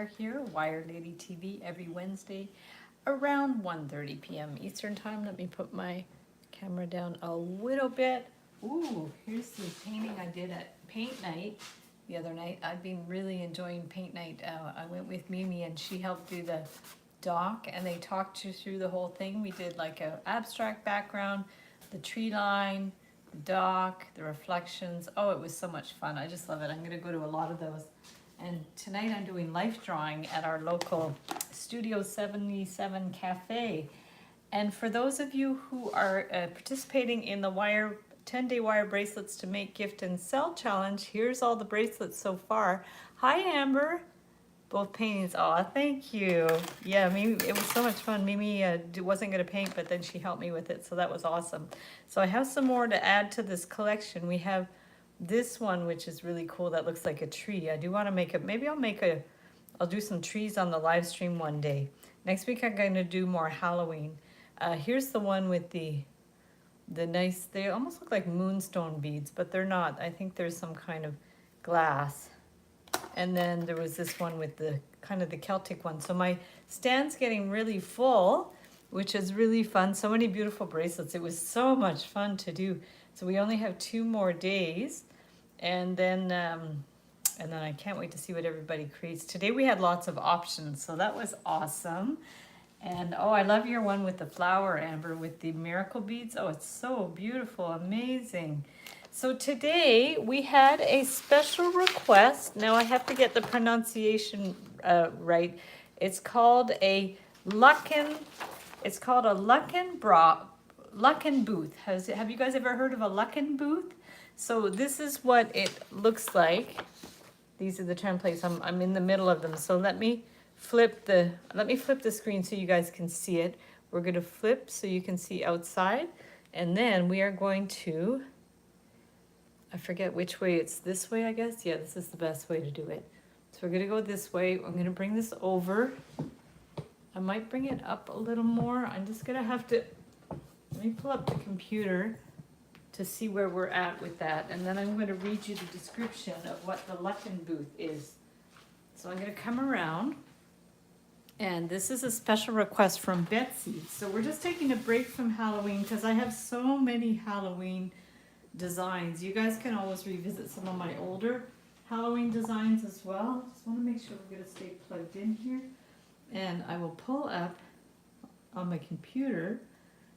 Wire here, Wire Lady TV, every Wednesday around 1:30 p.m. Eastern Time. Let me put my camera down a little bit. Ooh, here's the painting I did at paint night the other night. I've been really enjoying paint night. I went with Mimi and she helped do the doc and they talked you through the whole thing. We did like a abstract background, the tree line, the dock, the reflections. Oh, it was so much fun. I just love it. I'm going to go to a lot of those. And tonight I'm doing life drawing at our local Studio 77 Cafe. And for those of you who are participating in the 10-day wire bracelets to make, gift, and sell challenge, here's all the bracelets so far. Hi, Amber. Both paintings. Aw, thank you. Yeah, Mimi, it was so much fun. Mimi wasn't going to paint, but then she helped me with it, so that was awesome. So I have some more to add to this collection. We have this one, which is really cool, that looks like a tree. I do want to make it, maybe I'll do some trees on the live stream one day. Next week I'm going to do more Halloween. Here's the one with the nice, they almost look like moonstone beads, but they're not. I think there's some kind of glass. And then there was this one with the kind of the Celtic one. So my stand's getting really full, which is really fun. So many beautiful bracelets. It was so much fun to do. So we only have 2 more days. And then I can't wait to see what everybody creates. Today we had lots of options, so that was awesome. And oh, I love your one with the flower, Amber, with the miracle beads. Oh, it's so beautiful, amazing. So today we had a special request. Now I have to get the pronunciation right. It's called a Luckenbooth. Have you guys ever heard of a Luckenbooth? So this is what it looks like. These are the templates. I'm in the middle of them. So let me flip the screen so you guys can see it. We're going to flip so you can see outside, and then we are going to, I forget which way, it's this way, I guess. Yeah, this is the best way to do it. So we're going to go this way. I'm going to bring this over. I might bring it up a little more. I'm just going to have to, let me pull up the computer to see where we're at with that. And then I'm going to read you the description of what the Luckenbooth is. So I'm going to come around. And this is a special request from Betsy. So we're just taking a break from Halloween because I have so many Halloween designs. You guys can always revisit some of my older Halloween designs as well. Just want to make sure we're going to stay plugged in here. And I will pull up on my computer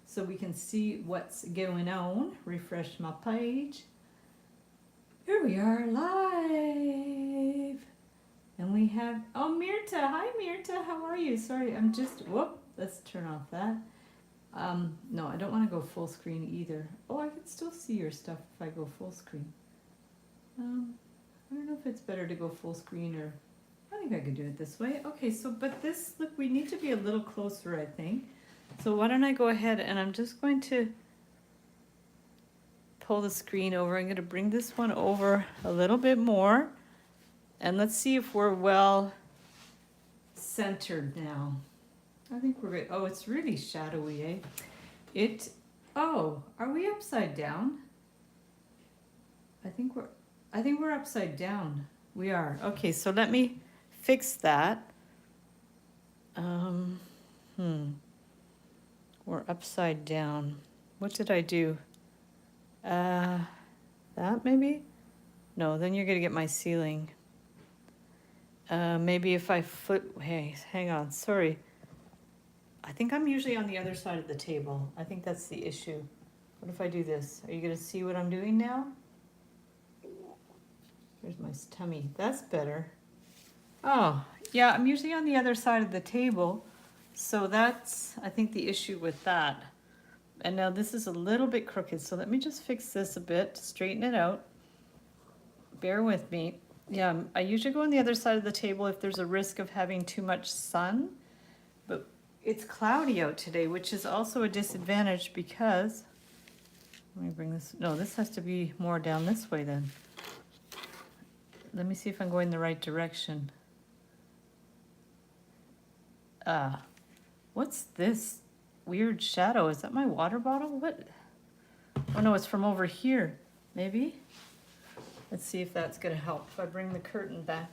so we can see what's going on. Refresh my page. Here we are live. And we have, oh, Mirta. Hi, Mirta. How are you? Sorry, I'm just, whoop. Let's turn off that. No, I don't want to go full screen either. Oh, I can still see your stuff if I go full screen. I don't know if it's better to go full screen or, I think I could do it this way. Okay, so, but this, look, we need to be a little closer, I think. So why don't I go ahead and I'm just going to pull the screen over. I'm going to bring this one over a little bit more. And let's see if we're well centered now. I think we're good. Oh, it's really shadowy, eh? Oh, are we upside down? I think we're upside down. We are. Okay, so let me fix that. We're upside down. What did I do? That maybe? No, then you're gonna get my ceiling. Maybe if I flip, hey, hang on, sorry. I think I'm usually on the other side of the table. I think that's the issue. What if I do this? Are you gonna see what I'm doing now? Here's my tummy. That's better. Oh, yeah, I'm usually on the other side of the table. So that's, I think, the issue with that. And now this is a little bit crooked. So let me just fix this a bit, straighten it out. Bear with me. Yeah, I usually go on the other side of the table if there's a risk of having too much sun. But it's cloudy out today, which is also a disadvantage because, let me bring this, no, this has to be more down this way then. Let me see if I'm going the right direction. What's this weird shadow? Is that my water bottle? What? Oh no, it's from over here, maybe? Let's see if that's gonna help. If I bring the curtain back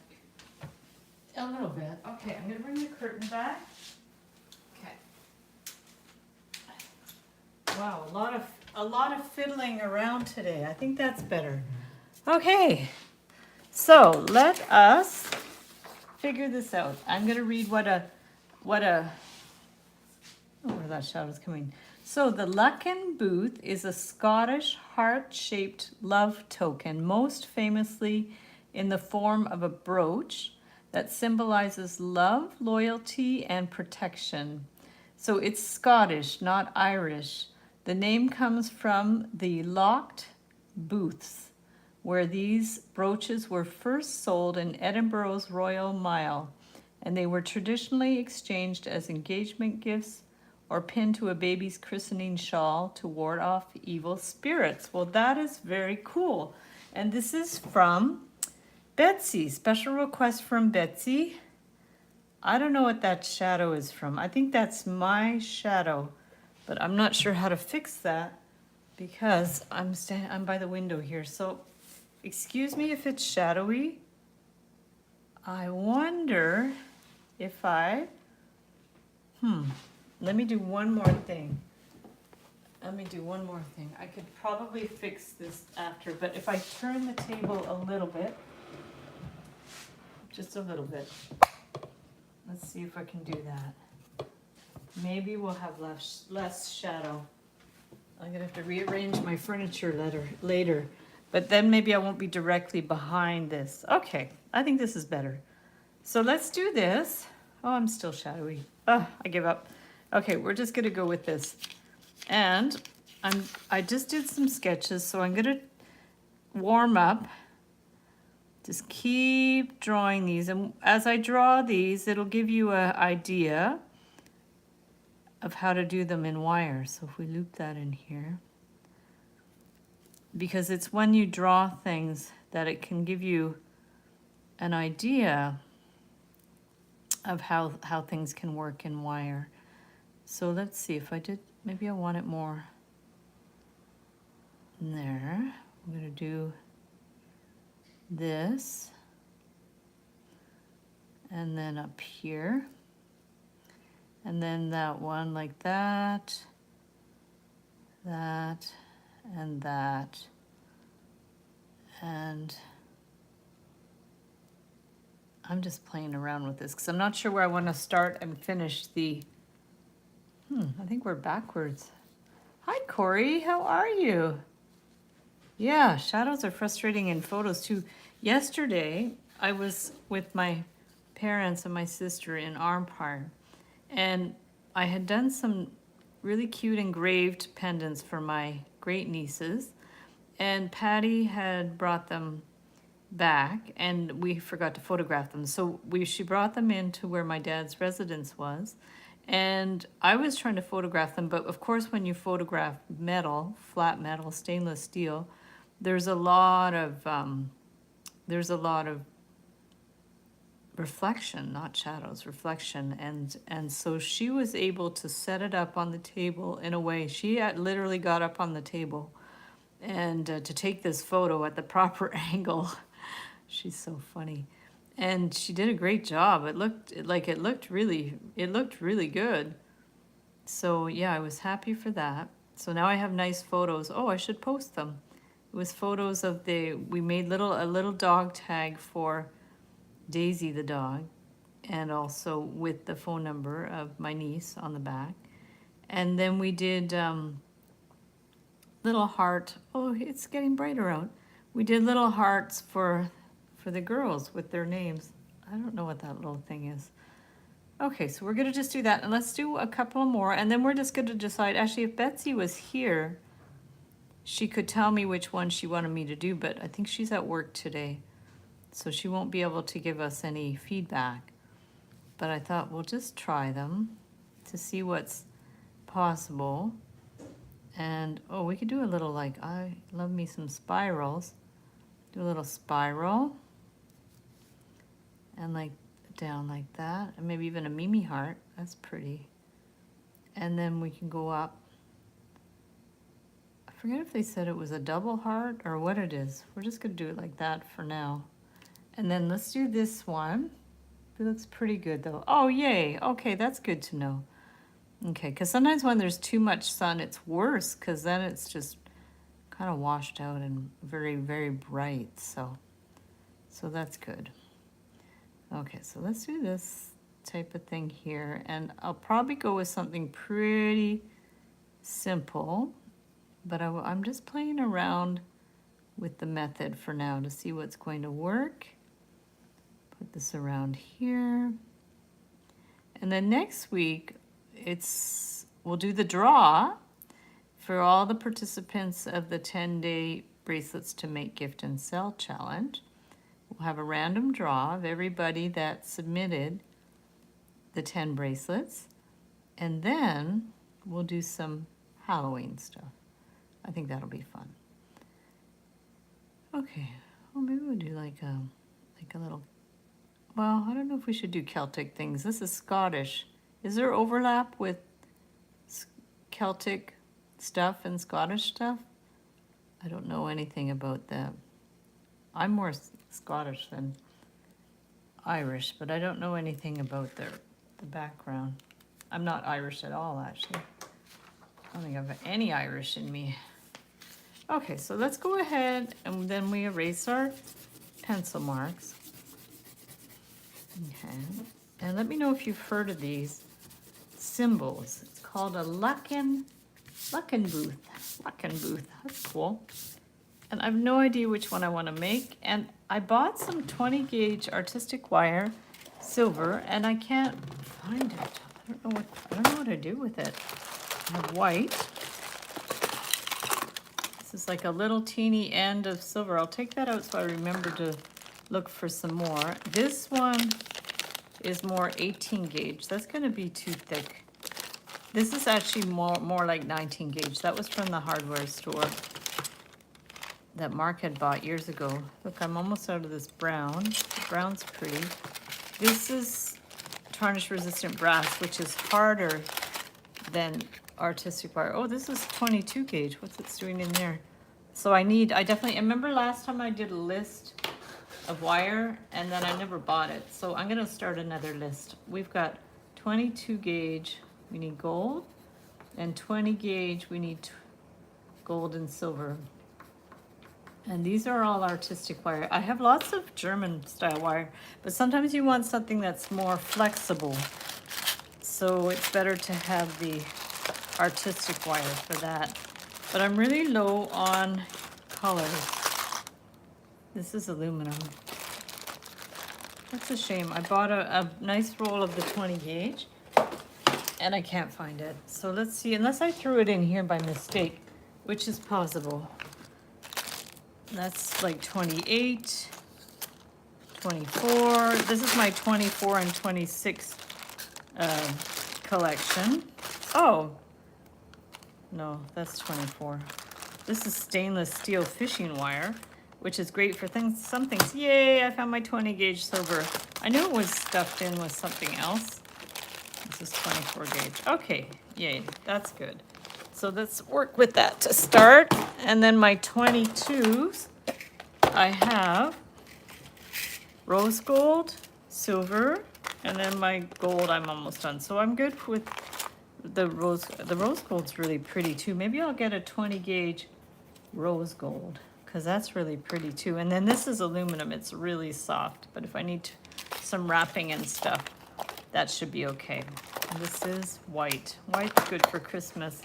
a little bit. Okay, I'm gonna bring the curtain back. Okay. Wow, a lot of fiddling around today. I think that's better. Okay, so let us figure this out. I'm gonna read what a oh, where that shadow's coming. So the Luckenbooth is a Scottish heart-shaped love token, most famously in the form of a brooch that symbolizes love, loyalty, and protection. So it's Scottish, not Irish. The name comes from the locked booths, where these brooches were first sold in Edinburgh's Royal Mile, and they were traditionally exchanged as engagement gifts or pinned to a baby's christening shawl to ward off evil spirits. Well, that is very cool. And this is from Betsy, special request from Betsy. I don't know what that shadow is from. I think that's my shadow, but I'm not sure how to fix that because I'm by the window here. So excuse me if it's shadowy. I wonder if let me do one more thing. I could probably fix this after, but if I turn the table a little bit, just a little bit, let's see if I can do that. Maybe we'll have less shadow. I'm gonna have to rearrange my furniture later, but then maybe I won't be directly behind this. Okay, I think this is better. So let's do this. Oh, I'm still shadowy. Oh, I give up. Okay, we're just gonna go with this. And I just did some sketches, so I'm gonna warm up. Just keep drawing these, and as I draw these, it'll give you an idea of how to do them in wire. So if we loop that in here, because it's when you draw things that it can give you an idea of how things can work in wire. So let's see if I did, maybe I want it more there. I'm gonna do this, and then up here, and then that one like that, that, and that, and I'm just playing around with this because I'm not sure where I want to start and finish the, I think we're backwards. Hi Corey, how are you? Yeah, shadows are frustrating in photos too. Yesterday, I was with my parents and my sister in Armpire, and I had done some really cute engraved pendants for my great nieces, and Patty had brought them back, and we forgot to photograph them. So she brought them into where my dad's residence was, and I was trying to photograph them, but of course when you photograph metal, flat metal, stainless steel, there's a lot of reflection, not shadows, reflection, and so she was able to set it up on the table in a way. She had literally got up on the table and to take this photo at the proper angle. She's so funny, and she did a great job. It looked really good. So yeah, I was happy for that. So now I have nice photos. Oh, I should post them. It was photos of we made a little dog tag for Daisy the dog, and also with the phone number of my niece on the back. And then we did little heart. Oh, it's getting brighter out. We did little hearts for the girls with their names. I don't know what that little thing is. Okay, so we're gonna just do that, and let's do a couple more, and then we're just gonna decide. Actually, if Betsy was here, she could tell me which one she wanted me to do, but I think she's at work today, so she won't be able to give us any feedback. But I thought we'll just try them to see what's possible. And oh, we could do a little, like, I love me some spirals. Do a little spiral, and like down like that, and maybe even a Mimi heart. That's pretty. And then we can go up. I forget if they said it was a double heart or what it is. We're just gonna do it like that for now. And then let's do this one. It looks pretty good though. Oh, yay. Okay, that's good to know. Okay, because sometimes when there's too much sun, it's worse because then it's just kind of washed out and very, very bright. So that's good. Okay, so let's do this type of thing here. And I'll probably go with something pretty simple, but I'm just playing around with the method for now to see what's going to work. Put this around here. And then next week, we'll do the draw for all the participants of the 10-day bracelets to make, gift, and sell challenge. We'll have a random draw of everybody that submitted the 10 bracelets. And then we'll do some Halloween stuff. I think that'll be fun. Okay, well maybe we'll do like a little, well, I don't know if we should do Celtic things. This is Scottish. Is there overlap with Celtic stuff and Scottish stuff? I don't know anything about that. I'm more Scottish than Irish, but I don't know anything about the background. I'm not Irish at all, actually. I don't think I have any Irish in me. Okay, so let's go ahead and then we erase our pencil marks. Okay, and let me know if you've heard of these symbols. It's called a Luckenbooth. Luckenbooth, that's cool. And I have no idea which one I want to make. And I bought some 20 gauge artistic wire, silver, and I can't find it. I don't know what to do with it. I have white. This is like a little teeny end of silver. I'll take that out so I remember to look for some more. This one is more 18 gauge. That's going to be too thick. This is actually more like 19 gauge. That was from the hardware store that Mark had bought years ago. Look, I'm almost out of this brown. The brown's pretty. This is tarnish resistant brass, which is harder than artistic wire. Oh, this is 22 gauge. What's it doing in there? So I definitely, I remember last time I did a list of wire and then I never bought it. So I'm gonna start another list. We've got 22 gauge, we need gold, and 20 gauge, we need gold and silver. And these are all artistic wire. I have lots of German style wire, but sometimes you want something that's more flexible. So it's better to have the artistic wire for that. But I'm really low on colors. This is aluminum. That's a shame. I bought a nice roll of the 20 gauge and I can't find it. So let's see, unless I threw it in here by mistake, which is possible. That's like 28, 24. This is my 24 and 26 collection. Oh, no, that's 24. This is stainless steel fishing wire, which is great for some things. Yay, I found my 20 gauge silver. I knew it was stuffed in with something else. This is 24 gauge. Okay, yay, that's good. So let's work with that to start. And then my 22s, I have rose gold, silver, and then my gold I'm almost done. So I'm good with the rose. The rose gold's really pretty too. Maybe I'll get a 20 gauge rose gold because that's really pretty too. And then this is aluminum. It's really soft, but if I need some wrapping and stuff, that should be okay. And this is white. White's good for Christmas.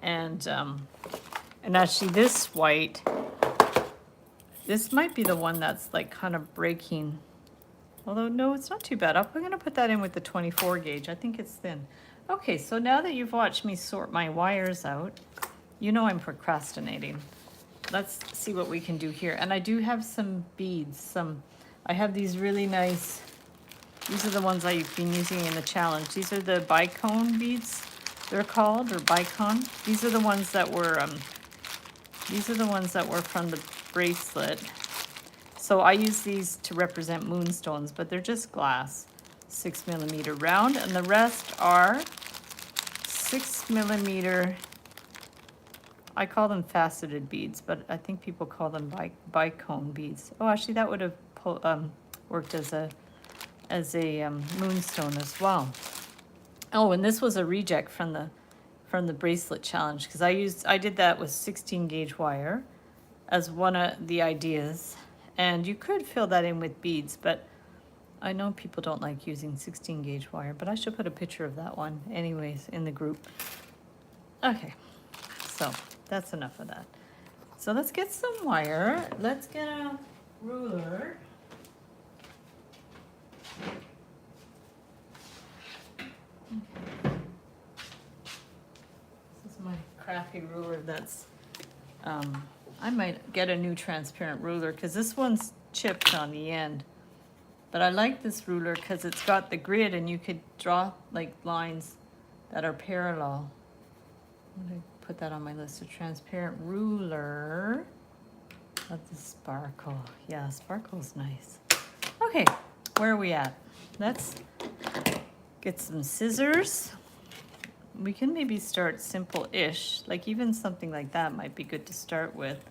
And actually this white, this might be the one that's like kind of breaking. Although no, it's not too bad. I'm gonna put that in with the 24 gauge. I think it's thin. Okay, so now that you've watched me sort my wires out, you know I'm procrastinating. Let's see what we can do here. And I do have some beads. I have these really nice, these are the ones I've been using in the challenge. These are the bicone beads, they're called, or bicon. These are the ones that were from the bracelet. So I use these to represent moonstones, but they're just glass, 6mm round, and the rest are 6mm. I call them faceted beads, but I think people call them bicone beads. Oh, actually, that would have worked as a as a moonstone as well. Oh, and this was a reject from the bracelet challenge, because I did that with 16 gauge wire as one of the ideas, and you could fill that in with beads, but I know people don't like using 16 gauge wire, but I should put a picture of that one anyways in the group. Okay, so that's enough of that. So let's get some wire. Let's get a ruler. Okay. This is my crappy ruler that's, I might get a new transparent ruler because this one's chipped on the end. But I like this ruler because it's got the grid and you could draw like lines that are parallel. I'm going to put that on my list. A transparent ruler. Love the sparkle. Yeah, sparkle's nice. Okay, where are we at? Let's get some scissors. We can maybe start simple-ish. Like even something like that might be good to start with.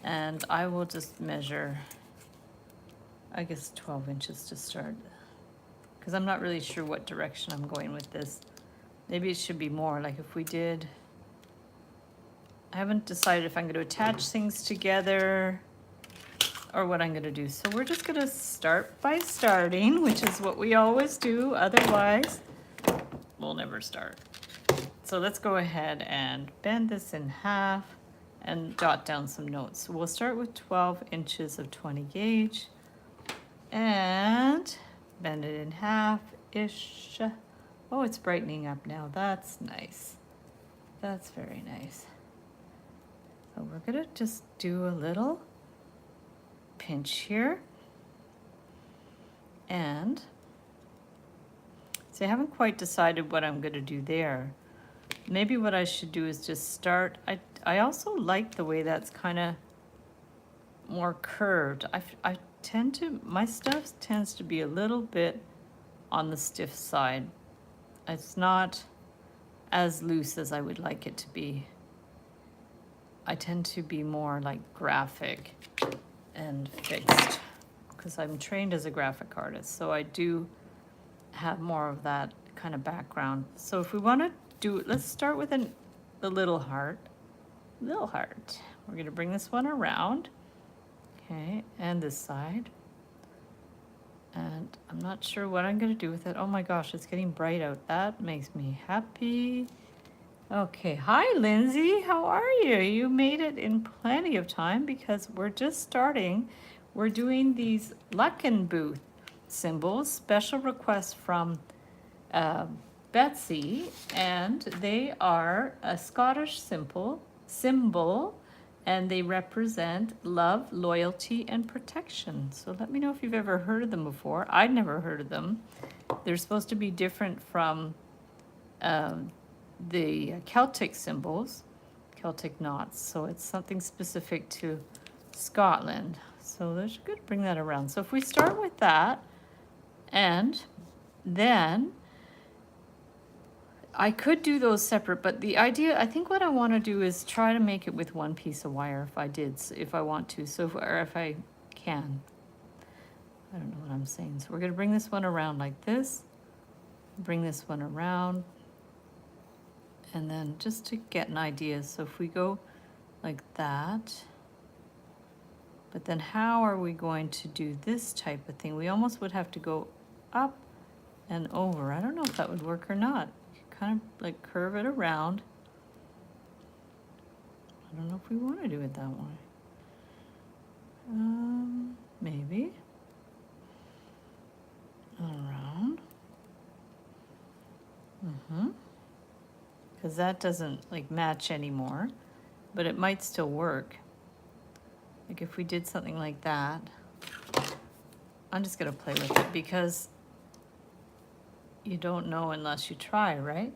And I will just measure, I guess 12 inches to start. Because I'm not really sure what direction I'm going with this. Maybe it should be more, like if we did, I haven't decided if I'm going to attach things together or what I'm going to do. So we're just going to start by starting, which is what we always do. Otherwise, we'll never start. So let's go ahead and bend this in half and jot down some notes. So we'll start with 12 inches of 20 gauge and bend it in half-ish. Oh, it's brightening up now. That's nice. That's very nice. So we're gonna just do a little pinch here. And see, I haven't quite decided what I'm gonna do there. Maybe what I should do is just start. I also like the way that's kind of more curved. I tend to, my stuff tends to be a little bit on the stiff side. It's not as loose as I would like it to be. I tend to be more like graphic and fixed because I'm trained as a graphic artist. So I do have more of that kind of background. So if we want to do, let's start with the little heart. Little heart. We're going to bring this one around. Okay, and this side. And I'm not sure what I'm going to do with it. Oh my gosh, it's getting bright out. That makes me happy. Okay, hi Lindsay, how are you? You made it in plenty of time because we're just starting. We're doing these Luckenbooth symbols, special requests from Betsy, and they are a Scottish symbol, and they represent love, loyalty, and protection. So let me know if you've ever heard of them before. I'd never heard of them. They're supposed to be different from the Celtic symbols, Celtic knots. So it's something specific to Scotland. So that's good to bring that around. So if we start with that, and then I could do those separate, but the idea, I think what I want to do is try to make it with one piece of wire if I want to, or if I can. I don't know what I'm saying. So we're going to bring this one around like this, bring this one around, and then just to get an idea. So if we go like that, but then how are we going to do this type of thing? We almost would have to go up and over. I don't know if that would work or not. Kind of like curve it around. I don't know if we want to do it that way. Maybe. Around. Because that doesn't like match anymore, but it might still work. Like if we did something like that, I'm just gonna play with it because you don't know unless you try, right?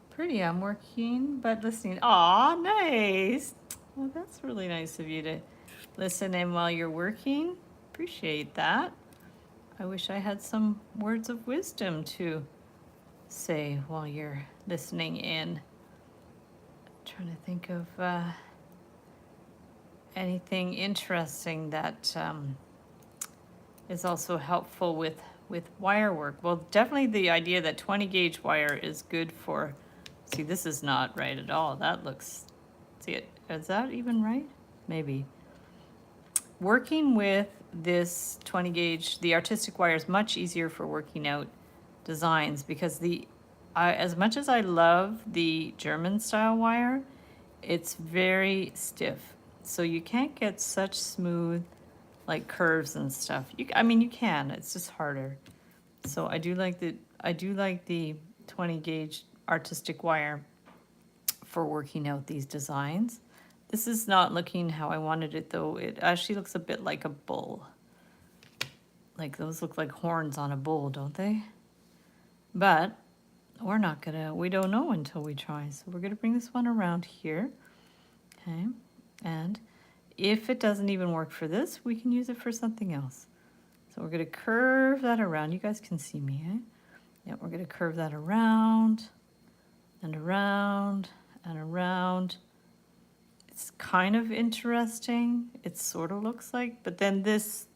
Pretty, I'm working, but listening. Aw, nice. Well, that's really nice of you to listen in while you're working. Appreciate that. I wish I had some words of wisdom to say while you're listening in. Trying to think of anything interesting that is also helpful with with wire work? Well, definitely the idea that 20 gauge wire is good for, see, this is not right at all. That looks, see it, is that even right? Maybe. Working with this 20 gauge, the artistic wire is much easier for working out designs because as much as I love the German style wire, it's very stiff. So you can't get such smooth like curves and stuff. I mean, you can, it's just harder. So I do like the 20 gauge artistic wire for working out these designs. This is not looking how I wanted it though. It actually looks a bit like a bull. Like those look like horns on a bull, don't they? But we don't know until we try. So we're gonna bring this one around here. Okay, and if it doesn't even work for this, we can use it for something else. So we're gonna curve that around. You guys can see me, eh? Yeah, we're gonna curve that around and around and around. It's kind of interesting. It sort of looks like, but then this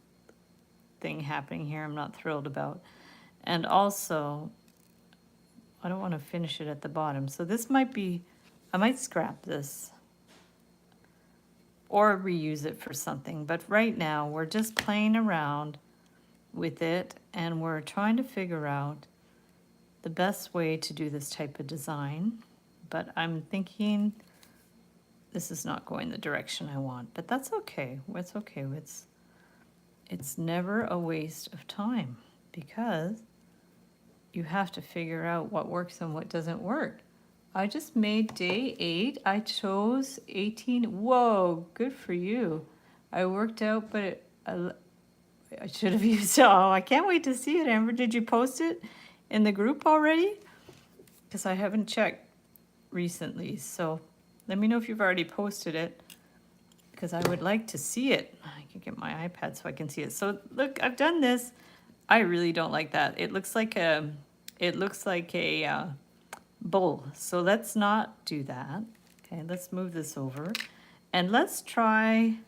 thing happening here, I'm not thrilled about. And also, I don't want to finish it at the bottom. So this might be, I might scrap this or reuse it for something. But right now, we're just playing around with it and we're trying to figure out the best way to do this type of design. But I'm thinking this is not going the direction I want, but that's okay. It's okay. It's never a waste of time because you have to figure out what works and what doesn't work. I just made day 8. I chose 18. Whoa, good for you. I worked out, but I should have used, oh, I can't wait to see it, Amber. Did you post it in the group already? Because I haven't checked recently, so let me know if you've already posted it because I would like to see it. I can get my iPad so I can see it. So look, I've done this. I really don't like that. It looks like a bowl. So let's not do that. Okay, let's move this over. And let's try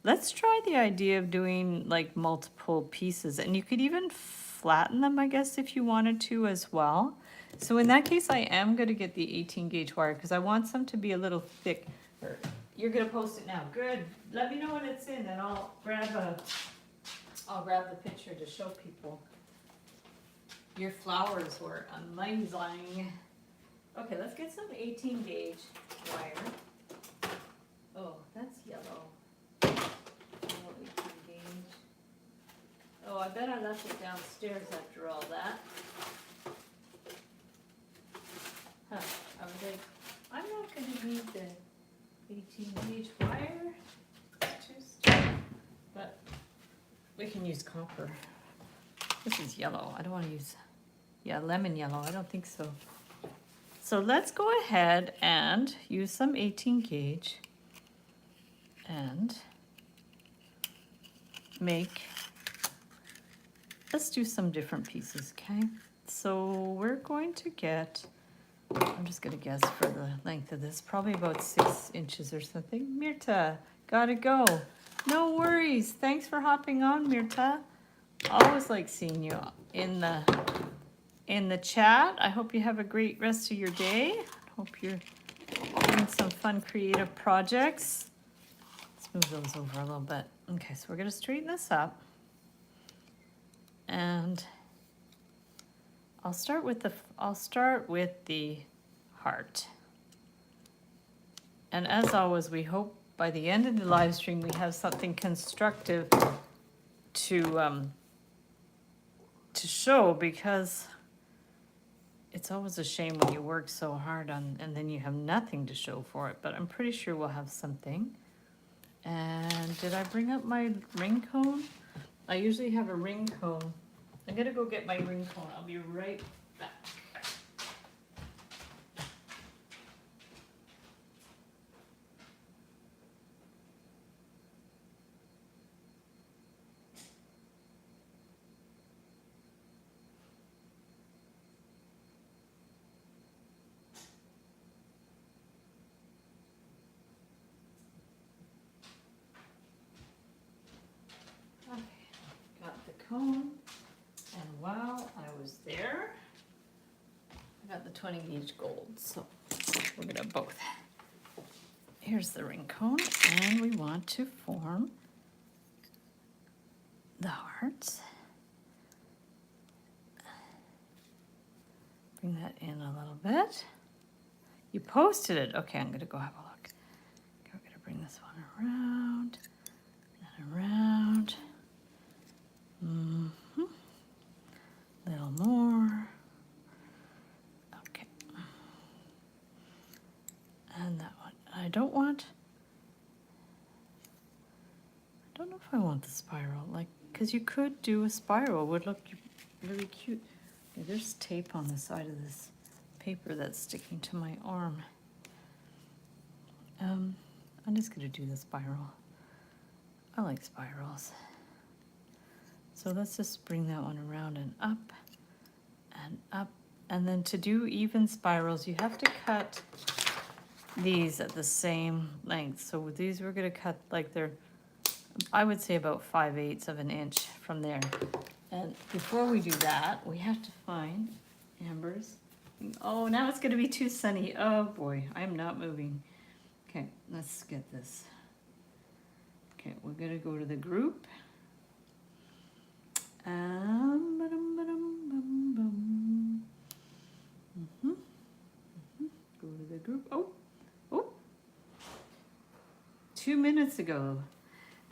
the idea of doing like multiple pieces. And you could even flatten them, I guess, if you wanted to as well. So in that case, I am going to get the 18 gauge wire because I want some to be a little thick. You're going to post it now. Good. Let me know when it's in and I'll grab the picture to show people. Your flowers were amazing. Okay, let's get some 18 gauge wire. Oh, that's yellow. Oh, 18 gauge. Oh, I bet I left it downstairs after all that. Huh, I was like, I'm not going to need the 18 gauge wire. It's just, but we can use copper. This is yellow. I don't want to use, yeah, lemon yellow. I don't think so. So let's go ahead and use some 18 gauge and let's do some different pieces, okay? So we're going to get, I'm just gonna guess for the length of this, probably about 6 inches or something. Mirta, gotta go. No worries. Thanks for hopping on, Mirta. Always like seeing you in the chat. I hope you have a great rest of your day. Hope you're doing some fun creative projects. Let's move those over a little bit. Okay, so we're gonna straighten this up. And I'll start with the heart. And as always, we hope by the end of the live stream we have something constructive to show, because it's always a shame when you work so hard on and then you have nothing to show for it, but I'm pretty sure we'll have something. And did I bring up my ring cone? I usually have a ring cone. I'm gonna go get my ring cone. I'll be right back. Okay, got the cone. And 20 gauge gold, so we're gonna both. Here's the ring cone, and we want to form the hearts. Bring that in a little bit. You posted it. Okay, I'm gonna go have a look. Okay, we're gonna bring this one around and around. A little more. Okay. And that one. I don't know if I want the spiral, like, because you could do a spiral, it would look really cute. Okay, there's tape on the side of this paper that's sticking to my arm. I'm just gonna do the spiral. I like spirals. So let's just bring that one around and up and up. And then to do even spirals, you have to cut these at the same length. So with these, we're gonna cut like they're, I would say about 5/8 of an inch from there. And before we do that, we have to find Amber's. Oh, now it's gonna be too sunny. Oh boy, I'm not moving. Okay, let's get this. Okay, we're gonna go to the group. Go to the group. Oh, 2 minutes ago.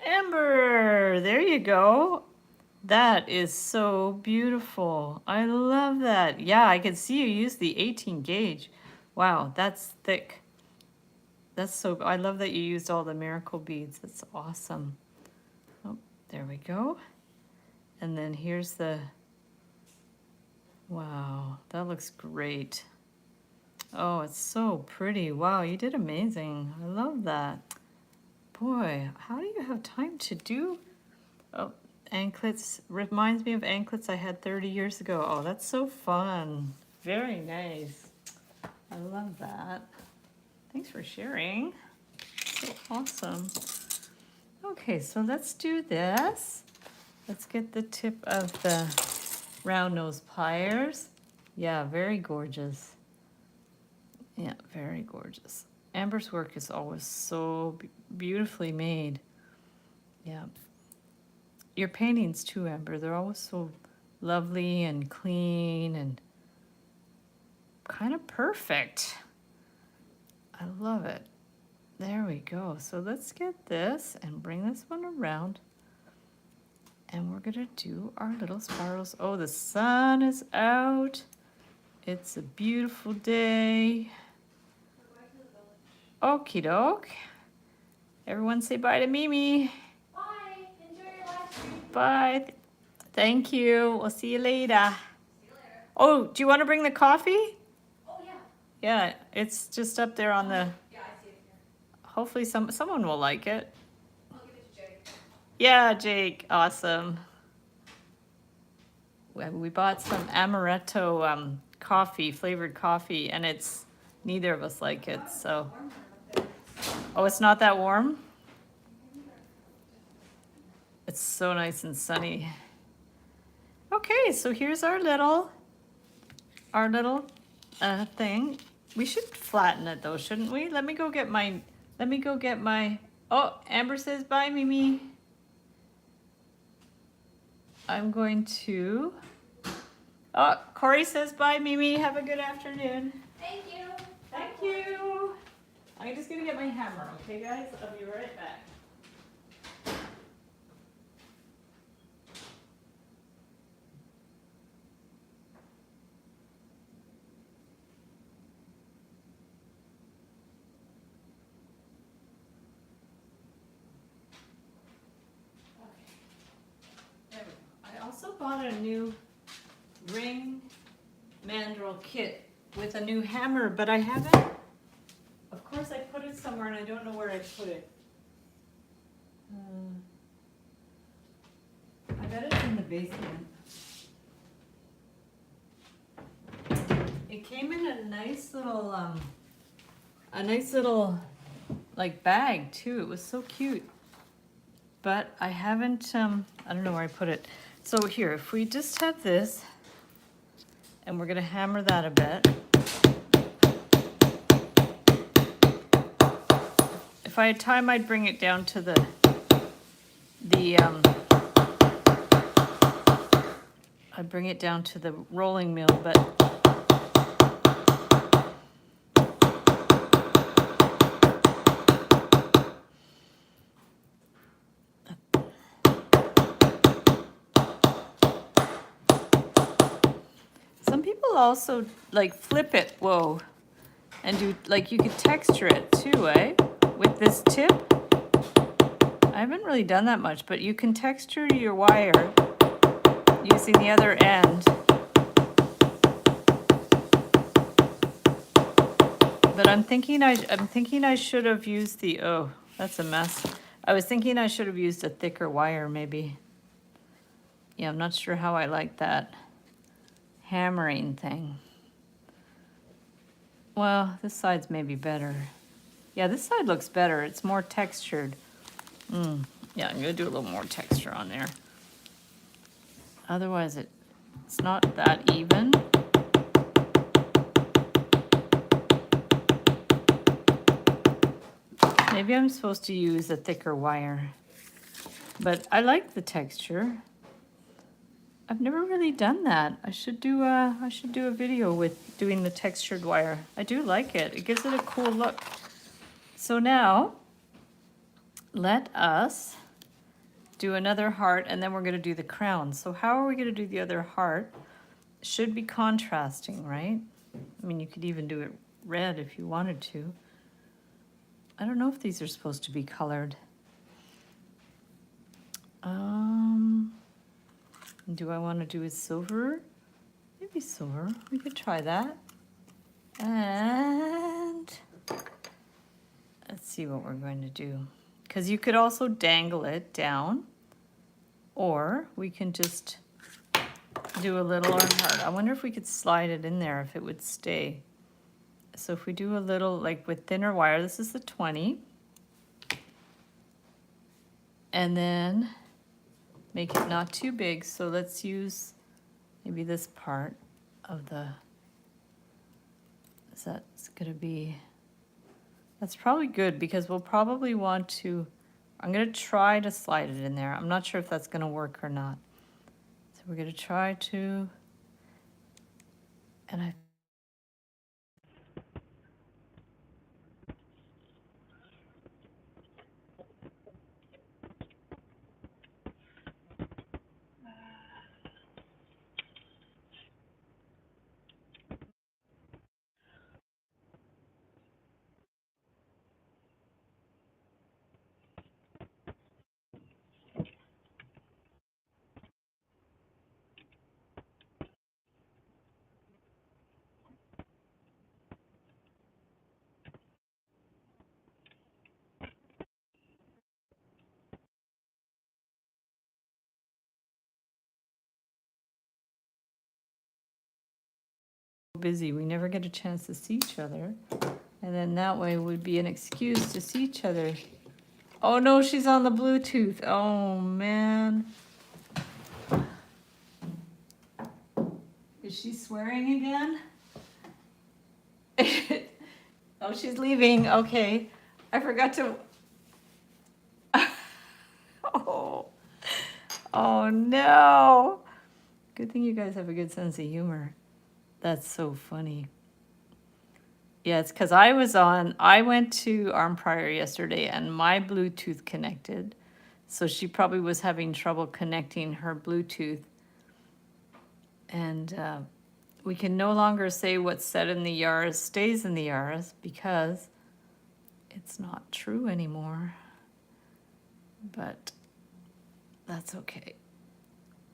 Amber, there you go. That is so beautiful. I love that. Yeah, I can see you use the 18 gauge. Wow, that's thick. That's so, I love that you used all the miracle beads. That's awesome. Oh, there we go. And then here's the, wow, that looks great. Oh, it's so pretty. Wow, you did amazing. I love that. Boy, how do you have time to do, oh, anklets? Reminds me of anklets I had 30 years ago. Oh, that's so fun. Very nice. I love that. Thanks for sharing. So awesome. Okay, so let's do this. Let's get the tip of the round nose pliers. Yeah, very gorgeous. Yeah, very gorgeous. Amber's work is always so beautifully made. Yeah. Your paintings too, Amber, they're always so lovely and clean and kind of perfect. I love it. There we go. So let's get this and bring this one around. And we're gonna do our little spirals. Oh, the sun is out. It's a beautiful day. Okie doke. Everyone say bye to Mimi. Bye. Enjoy your live stream. Bye. Thank you. We'll see you later. See you later. Oh, do you want to bring the coffee? Oh, yeah. Yeah, it's just up there on the, Yeah, I see it here. hopefully someone will like it. I'll give it to Jake. Yeah, Jake, awesome. We bought some amaretto coffee, flavored coffee, and it's, neither of us like it, so. Oh, it's not that warm? It's so nice and sunny. Okay, so here's our little thing. We should flatten it though, shouldn't we? Let me go get my, oh, Amber says bye, Mimi. I'm going to, oh, Corey says bye, Mimi. Have a good afternoon. Thank you. Thank you. I'm just gonna get my hammer, okay guys? I'll be right back. There we go. I also bought a new ring mandrel kit with a new hammer, but I haven't, of course I put it somewhere and I don't know where I put it. I bet it's in the basement. It came in a nice little like bag too. It was so cute. But I haven't, I don't know where I put it. So here, if we just have this, and we're gonna hammer that a bit. If I had time, I'd bring it down to the I'd bring it down to the rolling mill, but some people also like flip it, whoa, and do, like, you could texture it too, eh? With this tip. I haven't really done that much, but you can texture your wire using the other end. But I'm thinking I should have used the, oh, that's a mess. I was thinking I should have used a thicker wire maybe. Yeah, I'm not sure how I like that hammering thing. Well, this side's maybe better. Yeah, this side looks better. It's more textured. Yeah, I'm gonna do a little more texture on there. Otherwise, it's not that even. Maybe I'm supposed to use a thicker wire, but I like the texture. I've never really done that. I should do a video with doing the textured wire. I do like it. It gives it a cool look. So now, let us do another heart, and then we're going to do the crown. So how are we going to do the other heart? Should be contrasting, right? I mean, you could even do it red if you wanted to. I don't know if these are supposed to be colored. Do I want to do a silver? Maybe silver. We could try that. And let's see what we're going to do. Because you could also dangle it down, or we can just do a little heart. I wonder if we could slide it in there, if it would stay. So if we do a little, like with thinner wire, this is the 20. And then make it not too big. So let's use maybe this part of the, that's gonna be, that's probably good because we'll probably want to, I'm gonna try to slide it in there. I'm not sure if that's gonna work or not. So we're gonna try to, and I, busy, we never get a chance to see each other. And then that way would be an excuse to see each other. Oh no, she's on the Bluetooth. Oh man. Is she swearing again? Oh, she's leaving. Okay. I forgot to. Oh. Oh no. Good thing you guys have a good sense of humor. That's so funny. Yeah, it's because I went to Arm Prior yesterday and my Bluetooth connected. So she probably was having trouble connecting her Bluetooth. And we can no longer say what's said in the Yaris stays in the Yaris because it's not true anymore. But that's okay.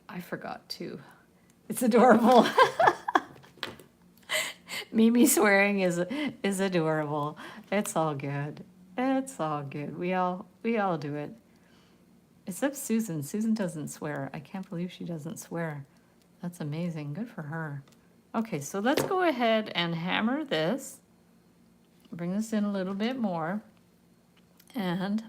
I forgot too. It's adorable. Mimi swearing is adorable. It's all good. It's all good. We all do it. Except Susan. Susan doesn't swear. I can't believe she doesn't swear. That's amazing. Good for her. Okay, so let's go ahead and hammer this. Bring this in a little bit more. And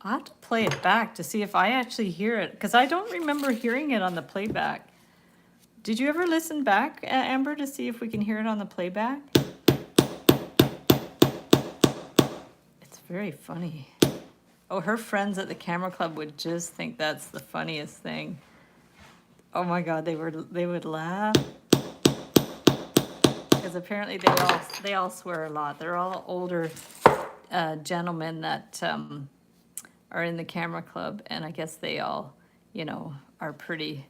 I'll have to play it back to see if I actually hear it, because I don't remember hearing it on the playback. Did you ever listen back, Amber, to see if we can hear it on the playback? very funny. Oh, her friends at the camera club would just think that's the funniest thing. Oh my God, they would laugh because apparently they all swear a lot. They're all older gentlemen that are in the camera club, and I guess they all, you know, are pretty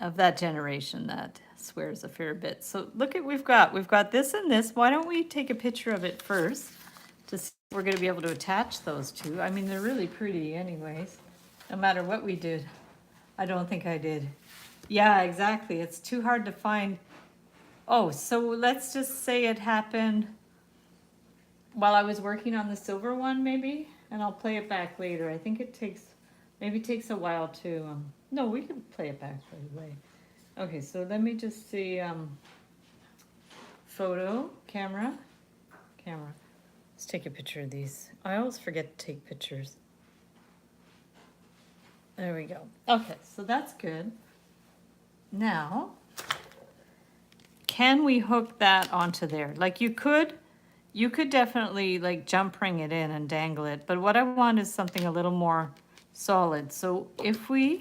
of that generation that swears a fair bit. So look at we've got this and this. Why don't we take a picture of it first to see if we're going to be able to attach those two? I mean, they're really pretty anyways, no matter what we did. I don't think I did. Yeah, exactly. It's too hard to find. Oh, so let's just say it happened while I was working on the silver one, maybe, and I'll play it back later. I think it takes a while to, no, we can play it back right away. Okay, so let me just see, photo, camera. Let's take a picture of these. I always forget to take pictures. There we go. Okay, so that's good. Now, can we hook that onto there? Like you could definitely like jump ring it in and dangle it, but what I want is something a little more solid. So if we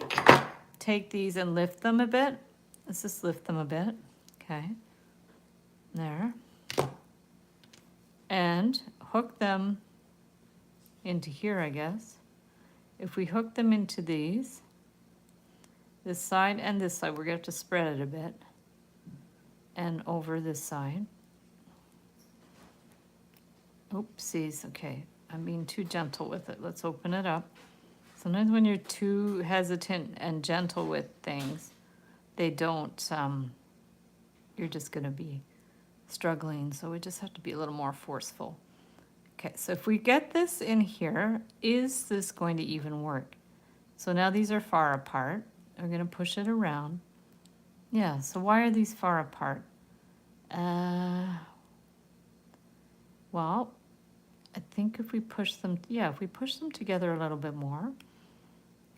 take these and lift them a bit, let's just lift them a bit, okay, there, and hook them into here, I guess. If we hook them into these, this side and this side, we're gonna have to spread it a bit, and over this side. Oopsies, okay, I'm being too gentle with it. Let's open it up. Sometimes when you're too hesitant and gentle with things, they don't, you're just gonna be struggling, so we just have to be a little more forceful. Okay, so if we get this in here, is this going to even work? So now these are far apart. We're gonna push it around. Yeah, so why are these far apart? Well, I think if we push them, yeah, if we push them together a little bit more,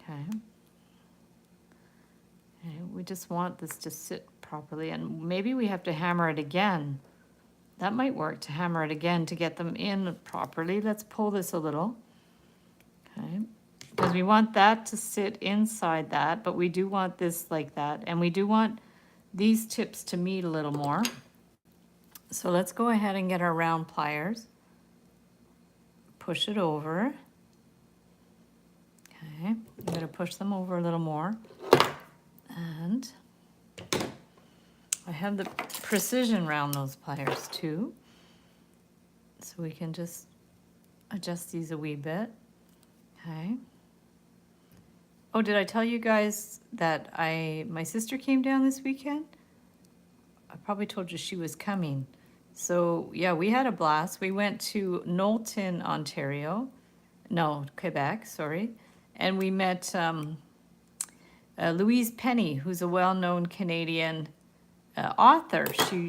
okay. Okay, we just want this to sit properly, and maybe we have to hammer it again. That might work, to hammer it again to get them in properly. Let's pull this a little, okay, because we want that to sit inside that, but we do want this like that, and we do want these tips to meet a little more. So let's go ahead and get our round pliers. Push it over. Okay, I'm gonna push them over a little more. And I have the precision round those pliers too. So we can just adjust these a wee bit. Okay. Oh, did I tell you guys that my sister came down this weekend? I probably told you she was coming. So yeah, we had a blast. We went to Knowlton, Ontario. No, Quebec, sorry. And we met Louise Penny, who's a well-known Canadian author.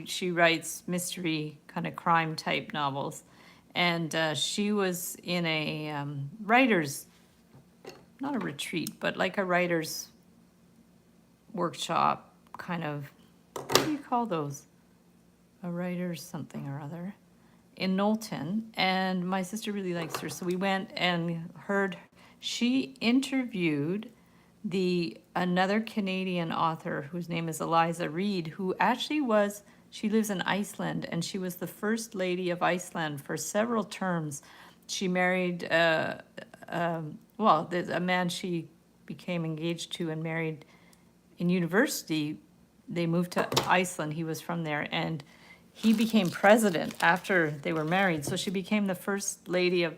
She writes mystery kind of crime type novels. And she was in a writer's, not a retreat, but like a writer's workshop kind of, what do you call those? A writer's something or other in Knowlton. And my sister really likes her. So we went and heard, she interviewed another Canadian author whose name is Eliza Reid, who actually she lives in Iceland, and she was the first lady of Iceland for several terms. She married, there's a man she became engaged to and married in university. They moved to Iceland, he was from there, and he became president after they were married. So she became the first lady of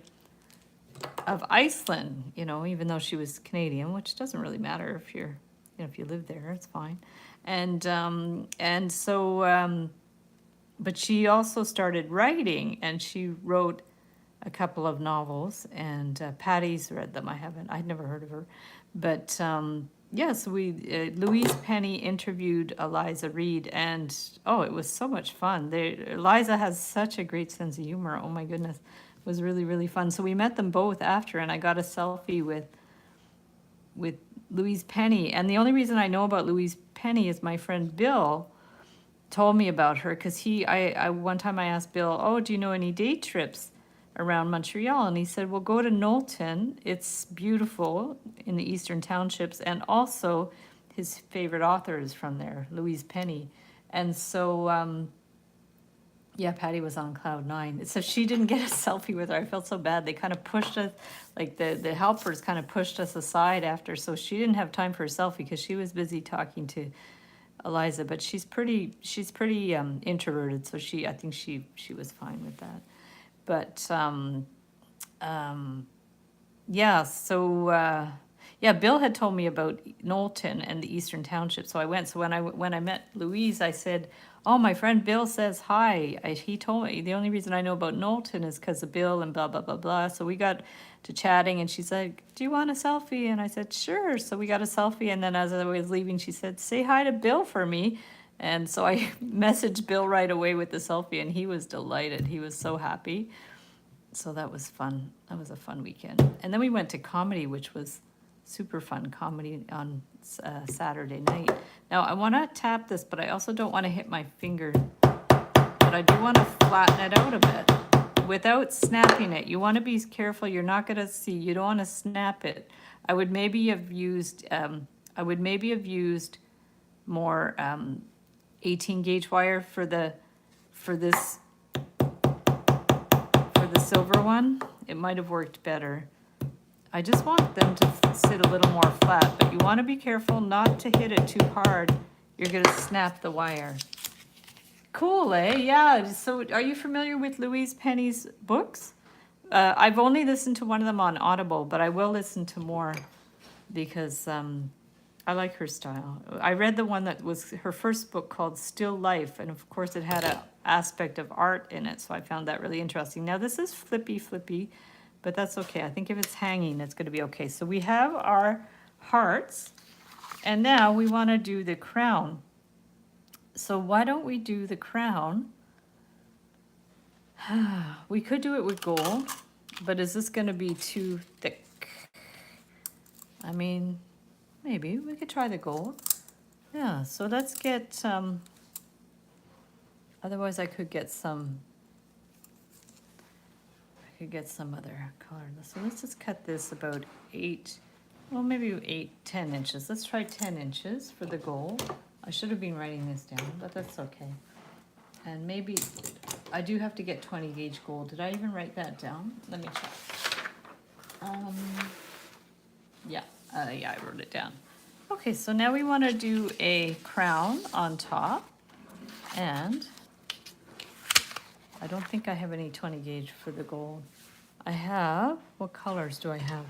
Iceland, you know, even though she was Canadian, which doesn't really matter if you're, you know, if you live there, it's fine. But she also started writing, and she wrote a couple of novels, and Patty's read them. I'd never heard of her. But yes, Louise Penny interviewed Eliza Reid, and oh, it was so much fun. Eliza has such a great sense of humor. Oh my goodness, it was really, really fun. So we met them both after, and I got a selfie with Louise Penny. And the only reason I know about Louise Penny is my friend Bill told me about her, because one time I asked Bill, oh, do you know any day trips around Montreal. And he said, well, go to Knowlton. It's beautiful in the Eastern Townships. And also his favorite author is from there, Louise Penny. And so, yeah, Patty was on cloud nine. So she didn't get a selfie with her. I felt so bad. They kind of pushed us, like the helpers kind of pushed us aside after. So she didn't have time for a selfie because she was busy talking to Eliza. But she's pretty introverted. So I think she was fine with that. But yeah, so yeah, Bill had told me about Knowlton and the Eastern Township, so I went. So when I met Louise, I said, "Oh, my friend Bill says hi." He told me the only reason I know about Knowlton is because of Bill and blah blah blah blah. So we got to chatting, and she's like, "Do you want a selfie?" And I said, "Sure." So we got a selfie, and then as I was leaving, she said, "Say hi to Bill for me." And so I messaged Bill right away with the selfie, and he was delighted. He was so happy. So that was fun. That was a fun weekend. And then we went to comedy, which was super fun, comedy on Saturday night. Now, I want to tap this, but I also don't want to hit my finger. But I do want to flatten it out a bit without snapping it. You want to be careful. You're not going to see. You don't want to snap it. I would maybe have used more 18 gauge wire for the silver one. It might have worked better. I just want them to sit a little more flat, but you want to be careful not to hit it too hard. You're going to snap the wire. Cool, eh? Yeah. So are you familiar with Louise Penny's books? I've only listened to one of them on Audible, but I will listen to more because I like her style. I read the one that was her first book called Still Life, and of course it had an aspect of art in it, so I found that really interesting. Now this is flippy, but that's okay. I think if it's hanging, it's going to be okay. So we have our hearts, and now we want to do the crown. So why don't we do the crown? We could do it with gold, but is this going to be too thick? I mean, maybe we could try the gold. Yeah, so let's get, otherwise I could get some other color. So let's just cut this about 10 inches. Let's try 10 inches for the gold. I should have been writing this down, but that's okay. And maybe, I do have to get 20 gauge gold. Did I even write that down? Let me check. Yeah, I wrote it down. Okay, so now we want to do a crown on top, and I don't think I have any 20 gauge for the gold. I have, what colors do I have?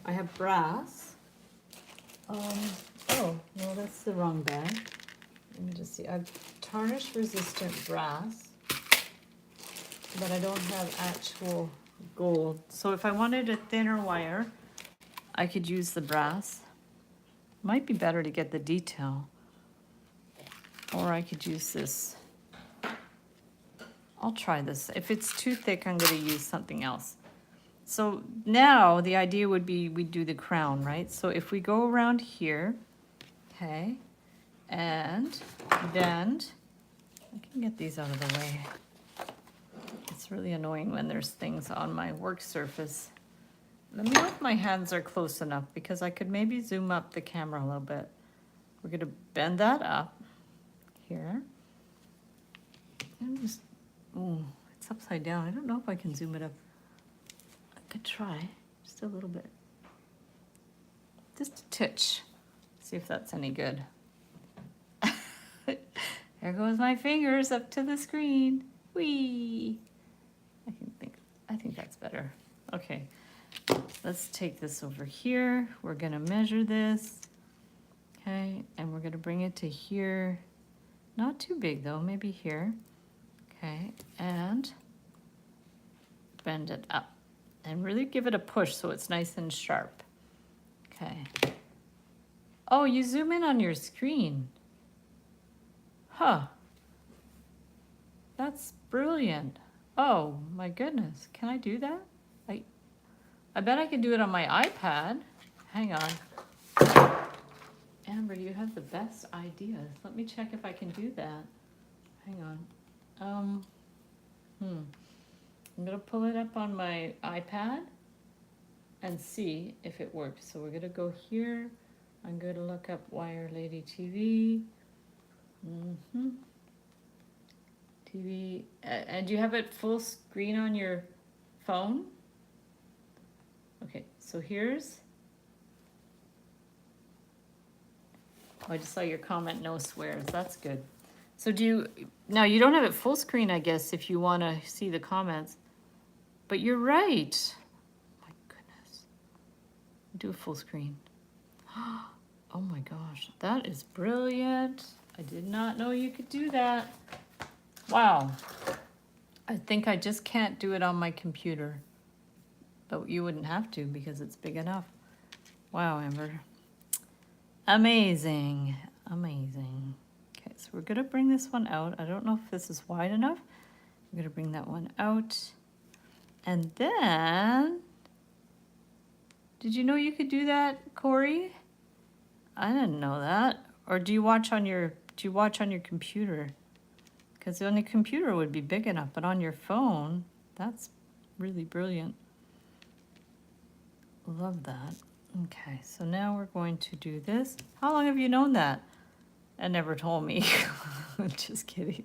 I have brass. Oh, no, that's the wrong bag. Let me just see. I have tarnish resistant brass, but I don't have actual gold. So if I wanted a thinner wire, I could use the brass. Might be better to get the detail. Or I could use this. I'll try this. If it's too thick, I'm going to use something else. So now the idea would be we do the crown, right? So if we go around here, okay, and bend, I can get these out of the way. It's really annoying when there's things on my work surface. Let me know if my hands are close enough because I could maybe zoom up the camera a little bit. We're going to bend that up here. And just, oh, it's upside down. I don't know if I can zoom it up. I could try just a little bit. Just a touch. See if that's any good. There goes my fingers up to the screen. Whee! I think that's better. Okay. Let's take this over here. We're going to measure this. Okay, and we're going to bring it to here. Not too big though, maybe here. Okay, and bend it up. And really give it a push so it's nice and sharp. Okay. Oh, you zoom in on your screen. Huh. That's brilliant. Oh my goodness, can I do that? I bet I could do it on my iPad. Hang on. Amber, you have the best ideas. Let me check if I can do that. Hang on. I'm gonna pull it up on my iPad and see if it works. So we're gonna go here. I'm gonna look up Wire Lady TV. TV, and do you have it full screen on your phone? Okay, so here's. Oh, I just saw your comment, no swears. That's good. So do you, now you don't have it full screen, I guess, if you want to see the comments. But you're right. My goodness. Do a full screen. Oh my gosh, that is brilliant. I did not know you could do that. Wow. I think I just can't do it on my computer. But you wouldn't have to because it's big enough. Wow, Amber. Amazing. Amazing. Okay, so we're gonna bring this one out. I don't know if this is wide enough. I'm gonna bring that one out. And then, did you know you could do that, Corey? I didn't know that. Or do you watch on your computer? Because on your computer would be big enough, but on your phone, that's really brilliant. Love that. Okay, so now we're going to do this. How long have you known that? And never told me. Just kidding.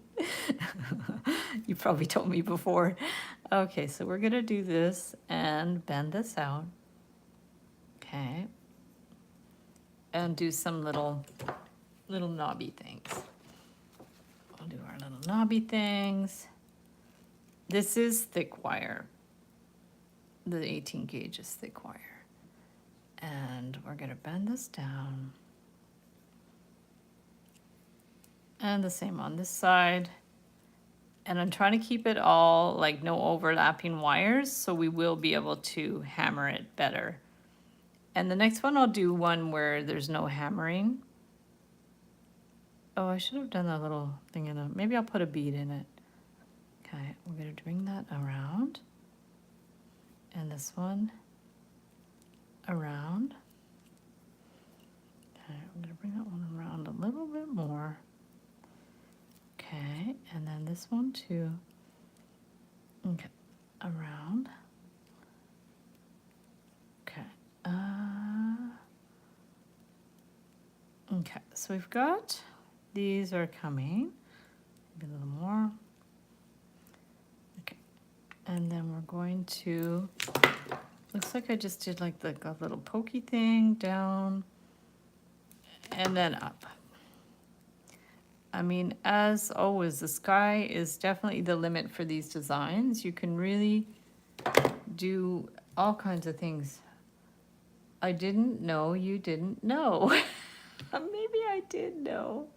You probably told me before. Okay, so we're gonna do this and bend this out. Okay. And do some little knobby things. We'll do our little knobby things. This is thick wire. The 18 gauge is thick wire. And we're gonna bend this down. And the same on this side. And I'm trying to keep it all like no overlapping wires, so we will be able to hammer it better. And the next one I'll do one where there's no hammering. Oh, I should have done that little thing in it. Maybe I'll put a bead in it. Okay, we're gonna bring that around. And this one around. Okay, I'm gonna bring that one around a little bit more. Okay, and then this one too. Okay, around. Okay. Okay, so we've got, these are coming. Maybe a little more. Okay, and then we're going to, looks like I just did like the a little pokey thing down and then up. I mean, as always, the sky is definitely the limit for these designs. You can really do all kinds of things. I didn't know you didn't know. Maybe I did know.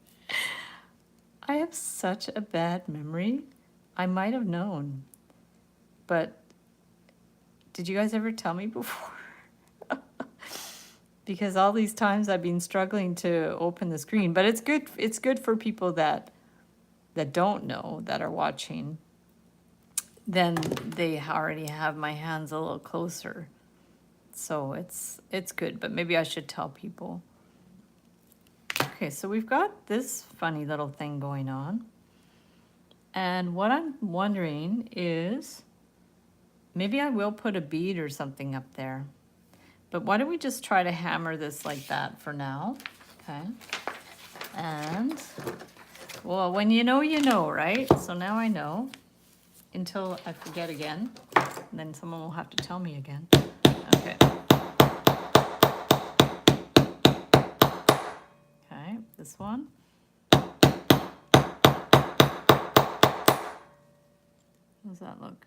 I have such a bad memory. I might have known. But did you guys ever tell me before? Because all these times I've been struggling to open the screen, but it's good for people that don't know, that are watching. Then they already have my hands a little closer. So it's good, but maybe I should tell people. Okay, so we've got this funny little thing going on. And what I'm wondering is, maybe I will put a bead or something up there. But why don't we just try to hammer this like that for now, okay? And, well, when you know, right? So now I know, until I forget again. And then someone will have to tell me again. Okay. Okay, this one. How does that look?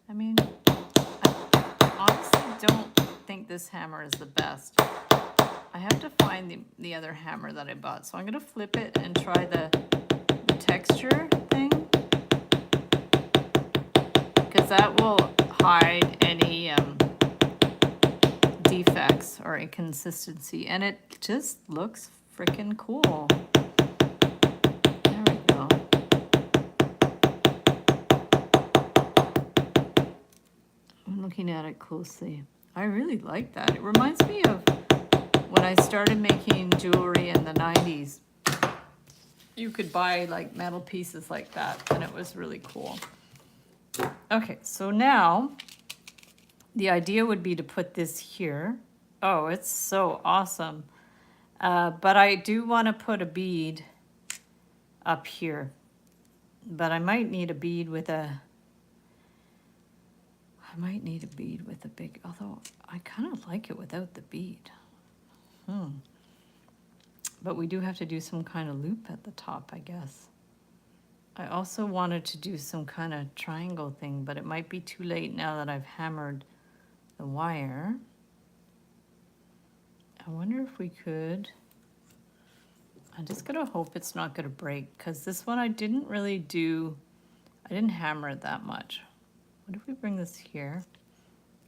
I mean, I honestly don't think this hammer is the best. I have to find the other hammer that I bought. So I'm gonna flip it and try the texture thing, because that will hide any defects or inconsistency, and it just looks freaking cool. There we go. I'm looking at it closely. I really like that. It reminds me of when I started making jewelry in the 90s. You could buy like metal pieces like that, and it was really cool. Okay, so now the idea would be to put this here. Oh, it's so awesome. But I do want to put a bead up here. But I might need a bead with a, big, although I kind of like it without the bead. But we do have to do some kind of loop at the top, I guess. I also wanted to do some kind of triangle thing, but it might be too late now that I've hammered the wire. I wonder if we could, I'm just gonna hope it's not gonna break, because this one I didn't really do, I didn't hammer it that much. What if we bring this here?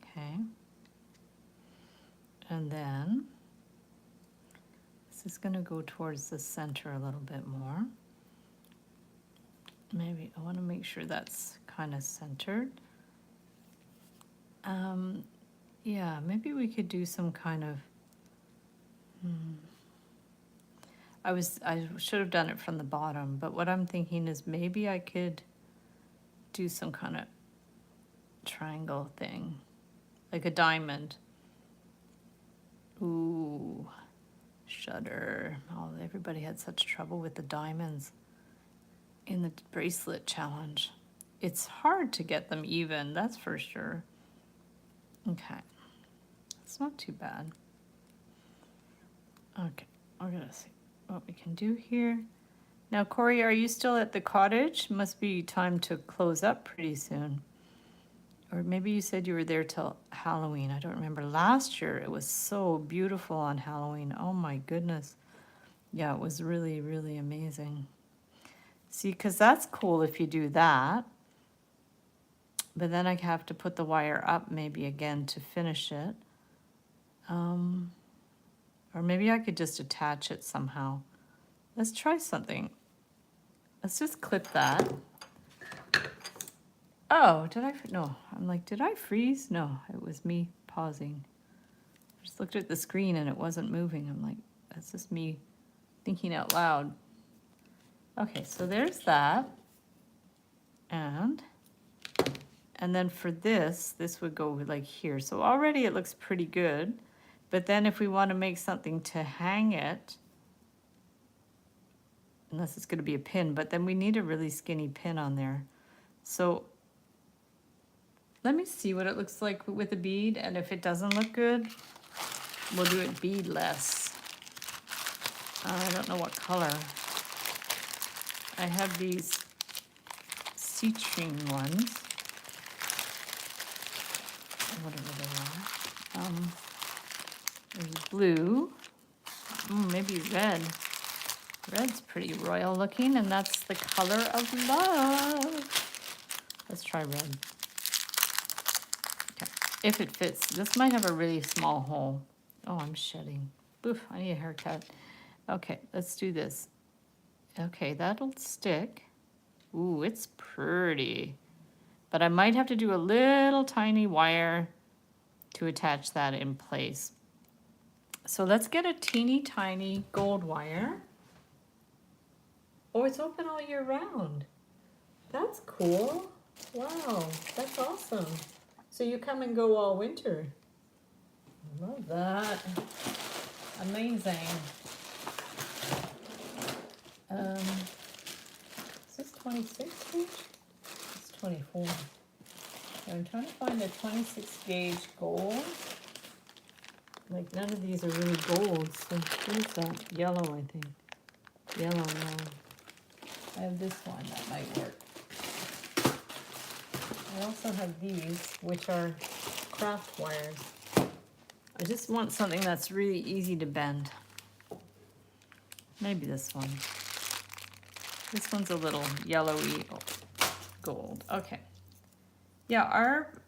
Okay. And then this is gonna go towards the center a little bit more. Maybe I wanna make sure that's kind of centered. Yeah, maybe we could do some kind of, I should have done it from the bottom, but what I'm thinking is maybe I could do some kind of triangle thing, like a diamond. Ooh, shudder. Oh, everybody had such trouble with the diamonds in the bracelet challenge. It's hard to get them even, that's for sure. Okay, it's not too bad. Okay, we're gonna see what we can do here. Now, Corey, are you still at the cottage? Must be time to close up pretty soon. Or maybe you said you were there till Halloween. I don't remember. Last year, it was so beautiful on Halloween. Oh my goodness. Yeah, it was really, really amazing. See, because that's cool if you do that. But then I have to put the wire up maybe again to finish it. Or maybe I could just attach it somehow. Let's try something. Let's just clip that. Oh, no, I'm like, did I freeze? No, it was me pausing. I just looked at the screen and it wasn't moving. I'm like, that's just me thinking out loud. Okay, so there's that. And then for this would go like here. So already it looks pretty good. But then if we want to make something to hang it, unless it's going to be a pin, but then we need a really skinny pin on there. So let me see what it looks like with a bead, and if it doesn't look good, we'll do it beadless. I don't know what color. I have these citrine ones, whatever they are. There's blue, maybe red. Red's pretty royal looking, and that's the color of love. Let's try red. Okay, if it fits. This might have a really small hole. Oh, I'm shedding. Oof, I need a haircut. Okay, let's do this. Okay, that'll stick. Ooh, it's pretty. But I might have to do a little tiny wire to attach that in place. So let's get a teeny tiny gold wire. Oh, it's open all year round. That's cool. Wow, that's awesome. So you come and go all winter. I love that. Amazing. Is this 26 gauge? It's 24. I'm trying to find a 26 gauge gold. Like none of these are really gold, so here's that yellow, I think. Yellow, no. I have this one that might work. I also have these, which are craft wires. I just want something that's really easy to bend. Maybe this one. This one's a little yellowy gold. Okay. Yeah,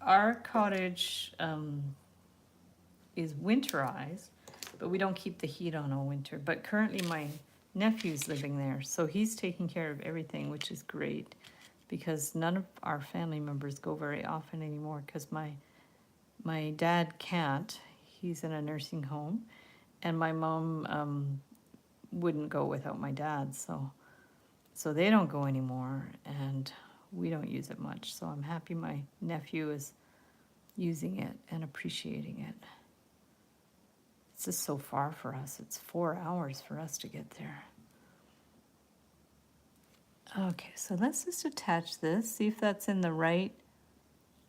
our cottage is winterized, but we don't keep the heat on all winter. But currently my nephew's living there, so he's taking care of everything, which is great, because none of our family members go very often anymore, because my dad can't. He's in a nursing home, and my mom wouldn't go without my dad, so they don't go anymore, and we don't use it much, so I'm happy my nephew is using it and appreciating it. It's just so far for us. It's 4 hours for us to get there. Okay, so let's just attach this, see if that's in the right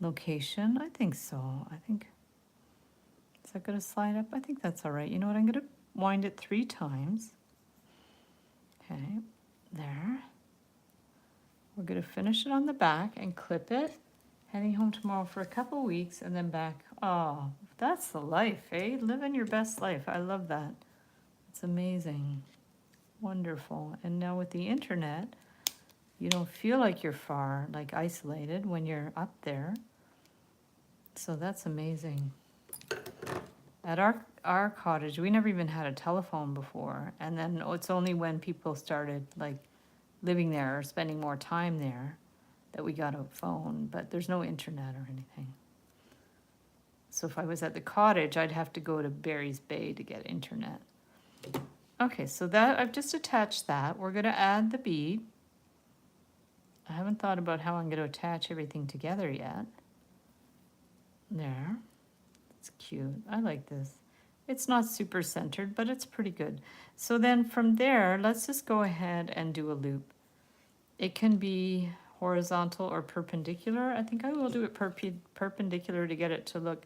location. I think so. Is that gonna slide up? I think that's all right. You know what, I'm gonna wind it 3 times. Okay, there. We're gonna finish it on the back and clip it. Heading home tomorrow for a couple weeks and then back. Oh, that's the life, eh? Living your best life. I love that. It's amazing. Wonderful. And now with the internet, you don't feel like you're far, like isolated when you're up there. So that's amazing. At our cottage, we never even had a telephone before. And then it's only when people started like living there or spending more time there that we got a phone, but there's no internet or anything. So if I was at the cottage, I'd have to go to Barry's Bay to get internet. Okay, so that I've just attached that. We're gonna add the bead. I haven't thought about how I'm gonna attach everything together yet. There, it's cute. I like this. It's not super centered, but it's pretty good. So then from there, let's just go ahead and do a loop. It can be horizontal or perpendicular. I think I will do it perpendicular to get it to look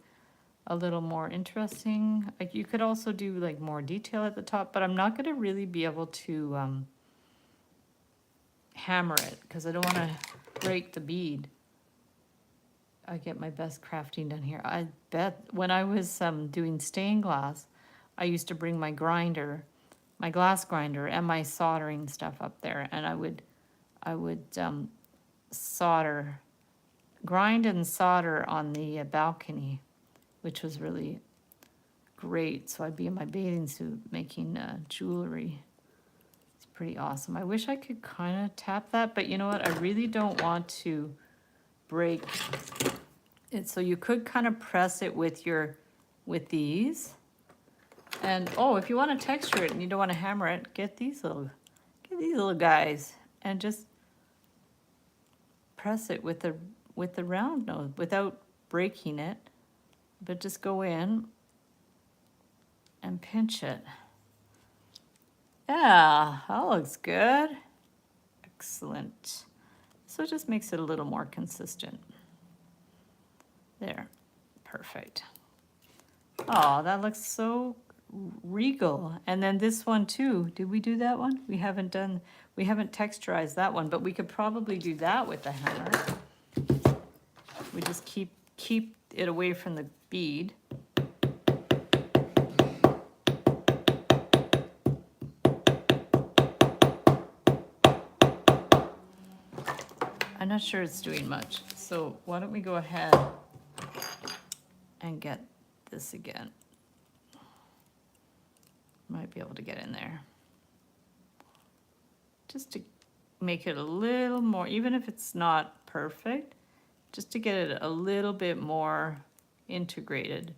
a little more interesting. Like you could also do like more detail at the top, but I'm not going to really be able to hammer it because I don't want to break the bead. I get my best crafting done here. I bet when I was doing stained glass, I used to bring my grinder, my glass grinder, and my soldering stuff up there, and I would solder, grind and solder on the balcony, which was really great. So I'd be in my bathing suit making jewelry. It's pretty awesome. I wish I could kind of tap that, but you know what? I really don't want to break it. So you could kind of press it with these. And oh, if you want to texture it and you don't want to hammer it, get these little guys and just press it with the round nose without breaking it, but just go in and pinch it. Yeah, that looks good. Excellent. So it just makes it a little more consistent. There, perfect. Oh, that looks so regal. And then this one too. Did we do that one? We haven't texturized that one, but we could probably do that with the hammer. We just keep it away from the bead. I'm not sure it's doing much. So why don't we go ahead and get this again. Might be able to get in there. Just to make it a little more, even if it's not perfect, just to get it a little bit more integrated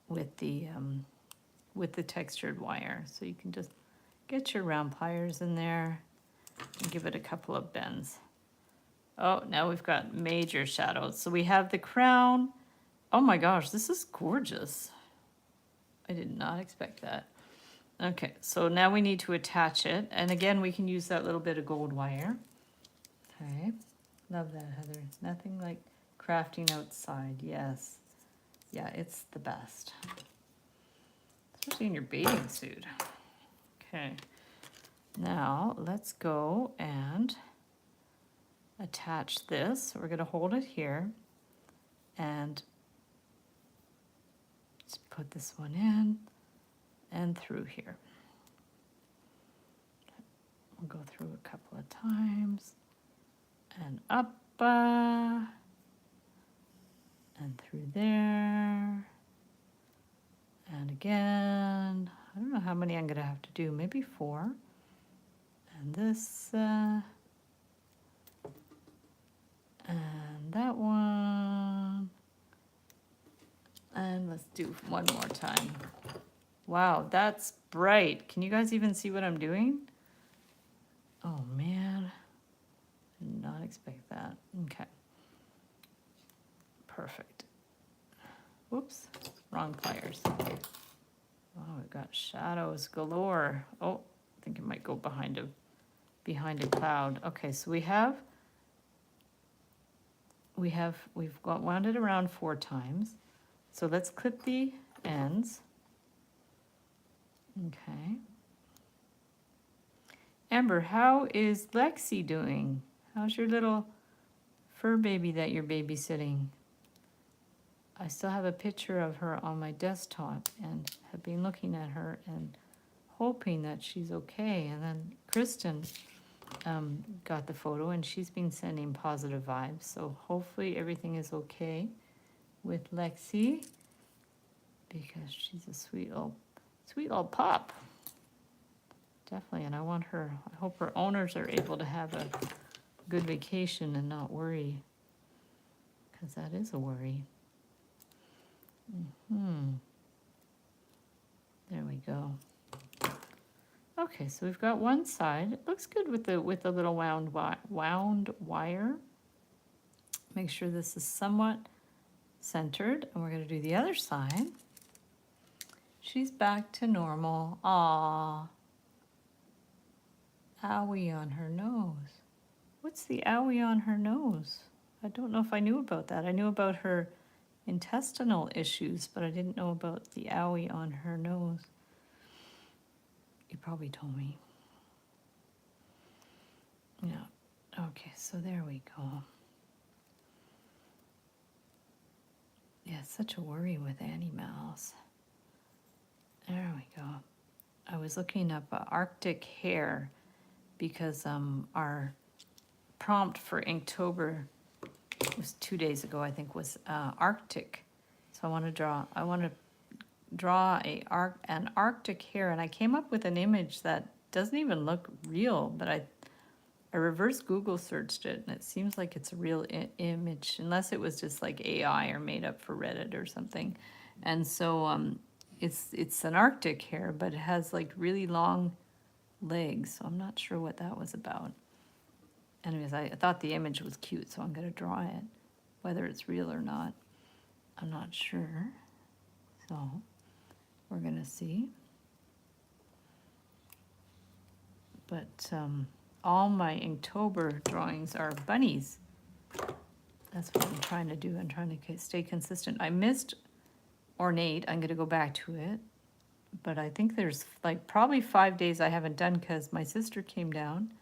with the textured wire. So you can just get your round pliers in there and give it a couple of bends. Oh, now we've got major shadows. So we have the crown. Oh my gosh, this is gorgeous. I did not expect that. Okay, so now we need to attach it. And again, we can use that little bit of gold wire. Okay, love that, Heather. Nothing like crafting outside, yes. Yeah, it's the best. Especially in your bathing suit. Okay, now let's go and attach this. We're gonna hold it here and just put this one in and through here. We'll go through a couple of times and up and through there and again. I don't know how many I'm gonna have to do, maybe 4. And this and that one, and let's do one more time. Wow, that's bright. Can you guys even see what I'm doing? Oh man, expect that. Okay. Perfect. Whoops, wrong pliers. Oh, we've got shadows galore. Oh, I think it might go behind a cloud. Okay, so we've wound it around 4 times. So let's clip the ends. Okay. Amber, how is Lexi doing? How's your little fur baby that you're babysitting? I still have a picture of her on my desktop and have been looking at her and hoping that she's okay. And then Kristen got the photo and she's been sending positive vibes. So hopefully everything is okay with Lexi because she's a sweet little pup. Definitely, and I hope her owners are able to have a good vacation and not worry, because that is a worry. There we go. Okay, so we've got one side. It looks good with the little wound wire. Make sure this is somewhat centered, and we're going to do the other side. She's back to normal. Aww. Owie on her nose. What's the owie on her nose? I don't know if I knew about that. I knew about her intestinal issues, but I didn't know about the owie on her nose. You probably told me. Yeah. Okay, so there we go. Yeah, it's such a worry with animals. There we go. I was looking up Arctic hare because our prompt for Inktober was 2 days ago, I think, was Arctic. So I want to draw an Arctic hare, and I came up with an image that doesn't even look real, but I reverse Google searched it, and it seems like it's a real image, unless it was just like AI or made up for Reddit or something. And so it's an Arctic hare, but it has like really long legs, so I'm not sure what that was about. Anyways, I thought the image was cute, so I'm going to draw it. Whether it's real or not, I'm not sure. So we're going to see. But all my Inktober drawings are bunnies. That's what I'm trying to do. I'm trying to stay consistent. I missed ornate. I'm going to go back to it. But I think there's like probably 5 days I haven't done because my sister came down.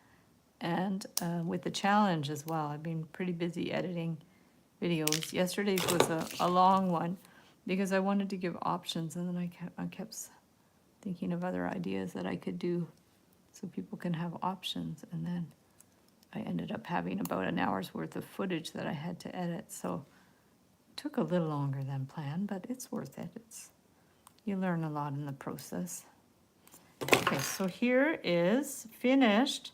And with the challenge as well. I've been pretty busy editing videos. Yesterday's was a long one because I wanted to give options, and then I kept thinking of other ideas that I could do so people can have options. And then I ended up having about an hour's worth of footage that I had to edit. So it took a little longer than planned, but it's worth it. You learn a lot in the process. Okay, so here is finished.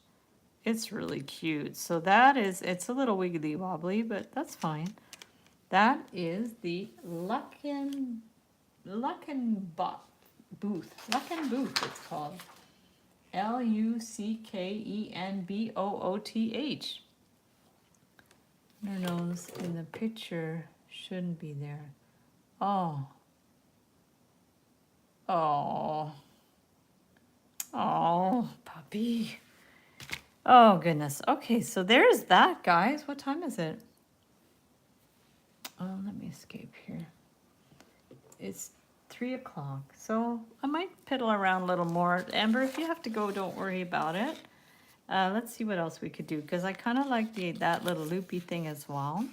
It's really cute. So it's a little wiggly wobbly, but that's fine. That is the Luckenbooth. Luckenbooth, it's called. Luckenbooth. Her nose in the picture shouldn't be there. Oh. Oh. Oh, puppy. Oh, goodness. Okay, so there's that, guys. What time is it? Oh, let me escape here. It's 3 o'clock, so I might piddle around a little more. Amber, if you have to go, don't worry about it. Let's see what else we could do, because I kind of like that little loopy thing as well.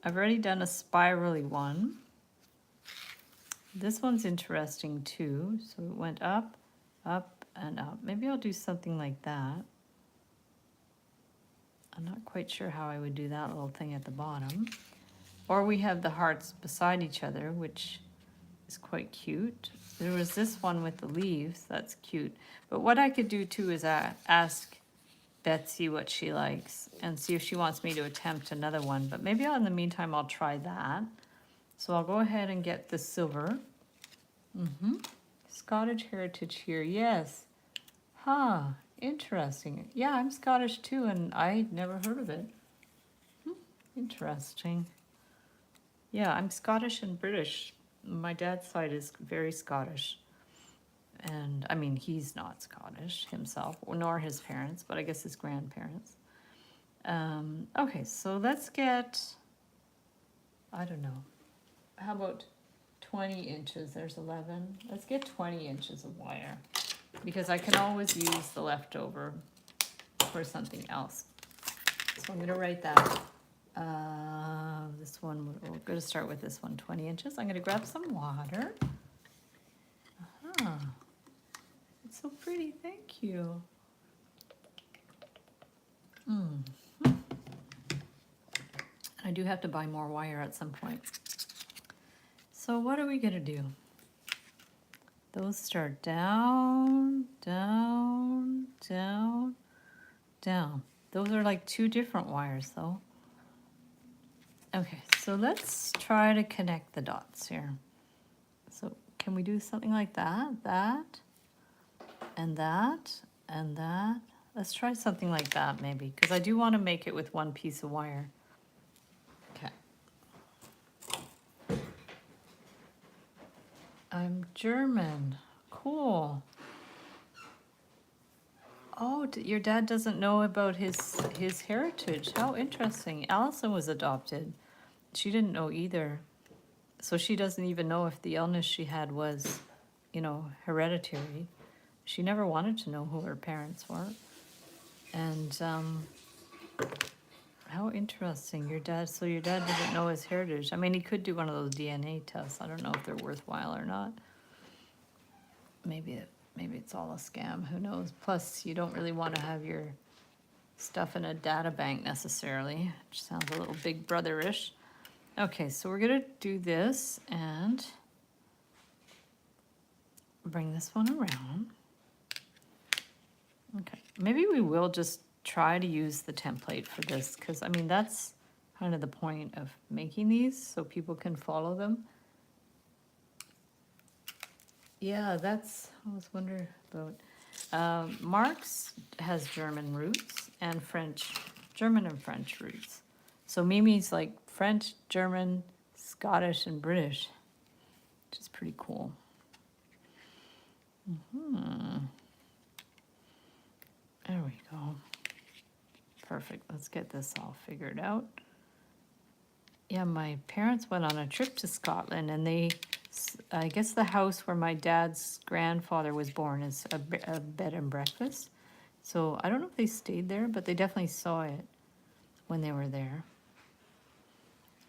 I've already done a spirally one. This one's interesting, too. So it went up, up, and up. Maybe I'll do something like that. I'm not quite sure how I would do that little thing at the bottom. Or we have the hearts beside each other, which is quite cute. There was this one with the leaves. That's cute. But what I could do, too, is ask Betsy what she likes and see if she wants me to attempt another one. But maybe in the meantime, I'll try that. So I'll go ahead and get the silver. Scottish Heritage here. Yes. Huh. Interesting. Yeah, I'm Scottish too, and I'd never heard of it. Interesting. Yeah, I'm Scottish and British. My dad's side is very Scottish. And I mean, he's not Scottish himself, nor his parents, but I guess his grandparents. Okay, so let's get, I don't know, how about 20 inches? There's 11. Let's get 20 inches of wire because I can always use the leftover for something else. So I'm going to write that. This one, we're going to start with this one, 20 inches. I'm going to grab some water. It's so pretty, thank you. I do have to buy more wire at some point. So what are we going to do? Those start down, down, down, down. Those are like two different wires though. Okay, so let's try to connect the dots here. So can we do something like that, that, and that, and that? Let's try something like that maybe, because I do want to make it with one piece of wire. Okay. I'm German. Cool. Oh, your dad doesn't know about his heritage. How interesting. Allison was adopted. She didn't know either. So she doesn't even know if the illness she had was, you know, hereditary. She never wanted to know who her parents were. And how interesting. Your dad doesn't know his heritage. I mean, he could do one of those DNA tests. I don't know if they're worthwhile or not. Maybe it's all a scam. Who knows? Plus, you don't really want to have your stuff in a data bank necessarily. Which sounds a little Big Brother-ish. Okay, so we're going to do this and bring this one around. Okay, maybe we will just try to use the template for this because, I mean, that's kind of the point of making these so people can follow them. Yeah, that's, I was wondering about. Mark's has German roots and French, German and French roots. So Mimi's like French, German, Scottish, and British, which is pretty cool. There we go. Perfect. Let's get this all figured out. Yeah, my parents went on a trip to Scotland, and I guess the house where my dad's grandfather was born is a bed and breakfast. So I don't know if they stayed there, but they definitely saw it when they were there.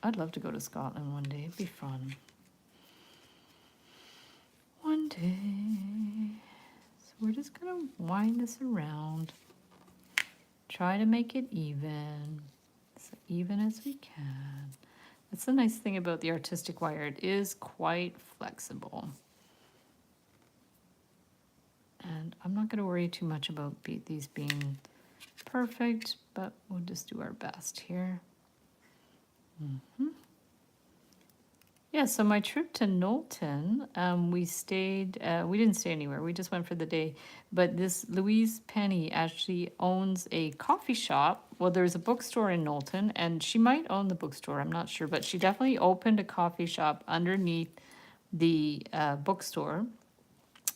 I'd love to go to Scotland one day. It'd be fun. One day. So we're just going to wind this around. Try to make it even. As even as we can. That's the nice thing about the artistic wire. It is quite flexible. And I'm not going to worry too much about these being perfect, but we'll just do our best here. Yeah, so my trip to Knowlton, we didn't stay anywhere, we just went for the day. But this Louise Penny actually owns a coffee shop. Well, there's a bookstore in Knowlton, and she might own the bookstore, I'm not sure. But she definitely opened a coffee shop underneath the bookstore.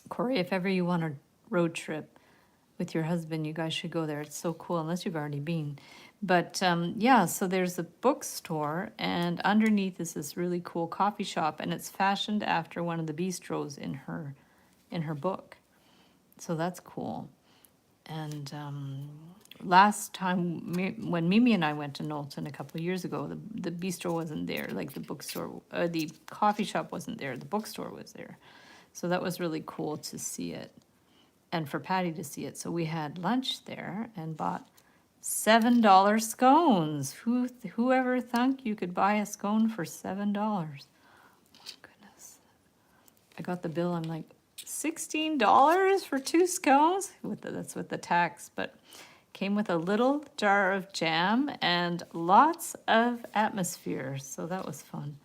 Corey, if ever you want a road trip with your husband, you guys should go there. It's so cool, unless you've already been. But yeah, so there's a bookstore, and underneath is this really cool coffee shop, and it's fashioned after one of the bistros in her book. So that's cool. And last time when Mimi and I went to Knowlton a couple of years ago, the bistro wasn't there, like the bookstore, the coffee shop wasn't there, the bookstore was there. So that was really cool to see it, and for Patty to see it. So we had lunch there and bought $7 scones. Whoever thunk you could buy a scone for $7? Oh my goodness. I got the bill, I'm like, $16 for 2 scones? That's with the tax, but came with a little jar of jam and lots of atmosphere, so that was fun.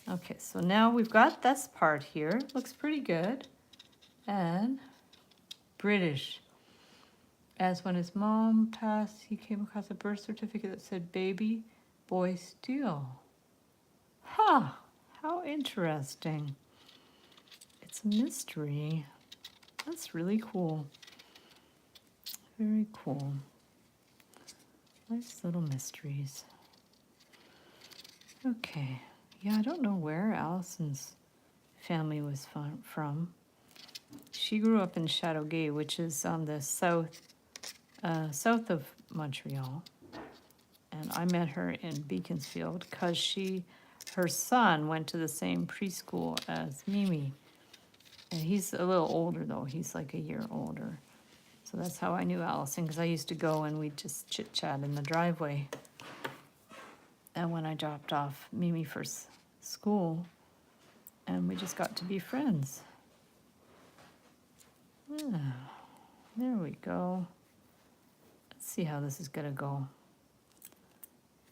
Okay, so now we've got this part here. Looks pretty good. And British. As when his mom passed, he came across a birth certificate that said baby boy Steele. Huh, how interesting. It's a mystery. That's really cool. Very cool. Nice little mysteries. Okay, yeah, I don't know where Allison's family was from. She grew up in Châteauguay, which is on the south south of Montreal. And I met her in Beaconsfield because her son went to the same preschool as Mimi. And he's a little older though, he's like a year older. So that's how I knew Allison, because I used to go and we'd just chit chat in the driveway. And when I dropped off Mimi for school, and we just got to be friends. Yeah, there we go. Let's see how this is gonna go.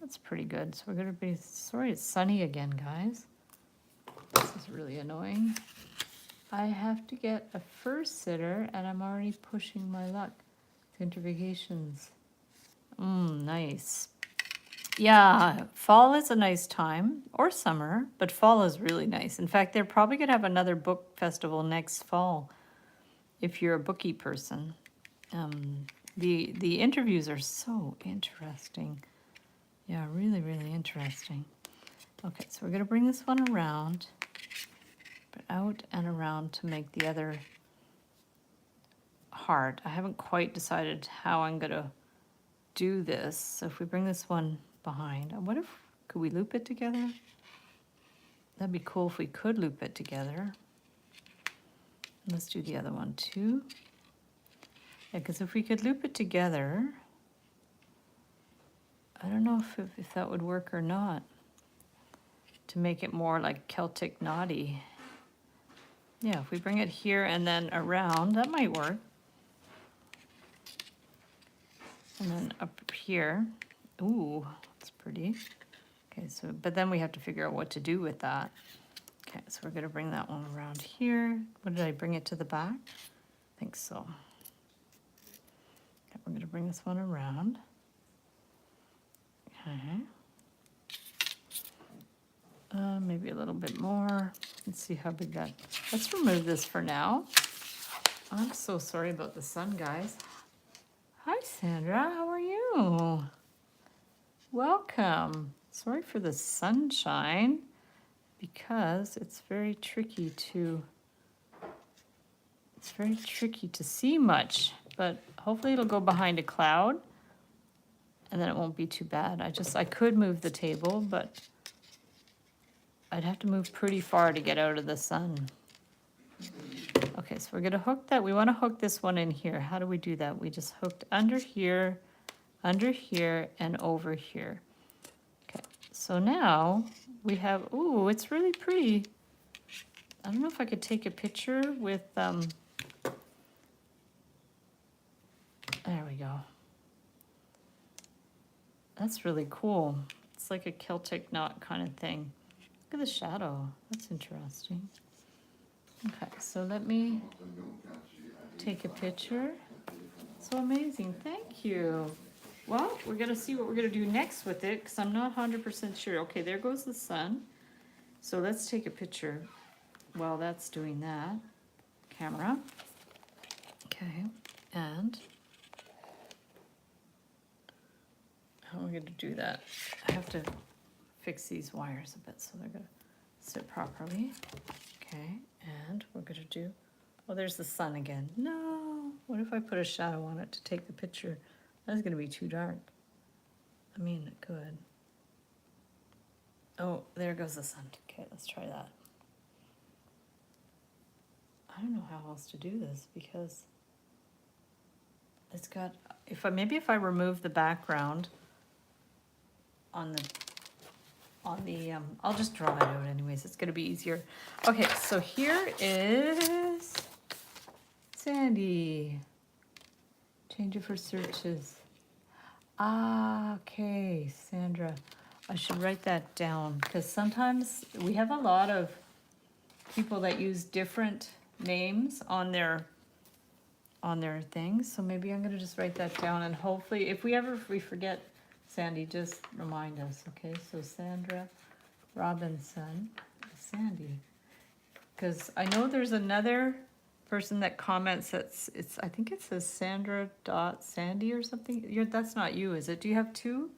That's pretty good. So we're gonna be, sorry it's sunny again, guys. This is really annoying. I have to get a first sitter and I'm already pushing my luck. Interrogations. Nice. Yeah, fall is a nice time, or summer, but fall is really nice. In fact, they're probably gonna have another book festival next fall, if you're a bookie person. The interviews are so interesting. Yeah, really, really interesting. Okay, so we're gonna bring this one around, but out and around to make the other heart. I haven't quite decided how I'm gonna do this. So if we bring this one behind, could we loop it together? That'd be cool if we could loop it together. Let's do the other one too. Yeah, because if we could loop it together, I don't know if that would work or not, to make it more like Celtic knotty. Yeah, if we bring it here and then around, that might work. And then up here, ooh, that's pretty. Okay, so, but then we have to figure out what to do with that. Okay, so we're gonna bring that one around here. What did I bring it to the back? I think so. Okay, we're gonna bring this one around. Okay. Maybe a little bit more. Let's see how big that, let's remove this for now. I'm so sorry about the sun, guys. Hi, Sandra, how are you? Welcome. Sorry for the sunshine, because it's very tricky to see much, but hopefully it'll go behind a cloud and then it won't be too bad. I could move the table, but I'd have to move pretty far to get out of the sun. Okay, so we're gonna hook that. We wanna hook this one in here. How do we do that? We just hooked under here, and over here. Okay, so now we have, ooh, it's really pretty. I don't know if I could take a picture with, there we go. That's really cool. It's like a Celtic knot kind of thing. Look at the shadow. That's interesting. Okay, so let me take a picture. So amazing. Thank you. Well, we're going to see what we're going to do next with it, because I'm not 100% sure. Okay, there goes the sun. So let's take a picture while that's doing that. Camera. Okay, and how are we going to do that? I have to fix these wires a bit so they're going to sit properly. Okay, and we're going to do, oh, there's the sun again. No, what if I put a shadow on it to take the picture? That's going to be too dark. I mean, it could. Oh, there goes the sun. Okay, let's try that. I don't know how else to do this, because it's got, maybe if I remove the background on the, I'll just draw it out anyways. It's going to be easier. Okay, so here is Sandy. Change it for searches. Ah, okay, Sandra. I should write that down, because sometimes we have a lot of people that use different names on their on their things, so maybe I'm gonna just write that down, and hopefully, if we forget, Sandy, just remind us, okay? So Sandra Robinson, Sandy, because I know there's another person that comments that's, I think it says Sandra dot Sandy or something. That's not you, is it? Do you have two?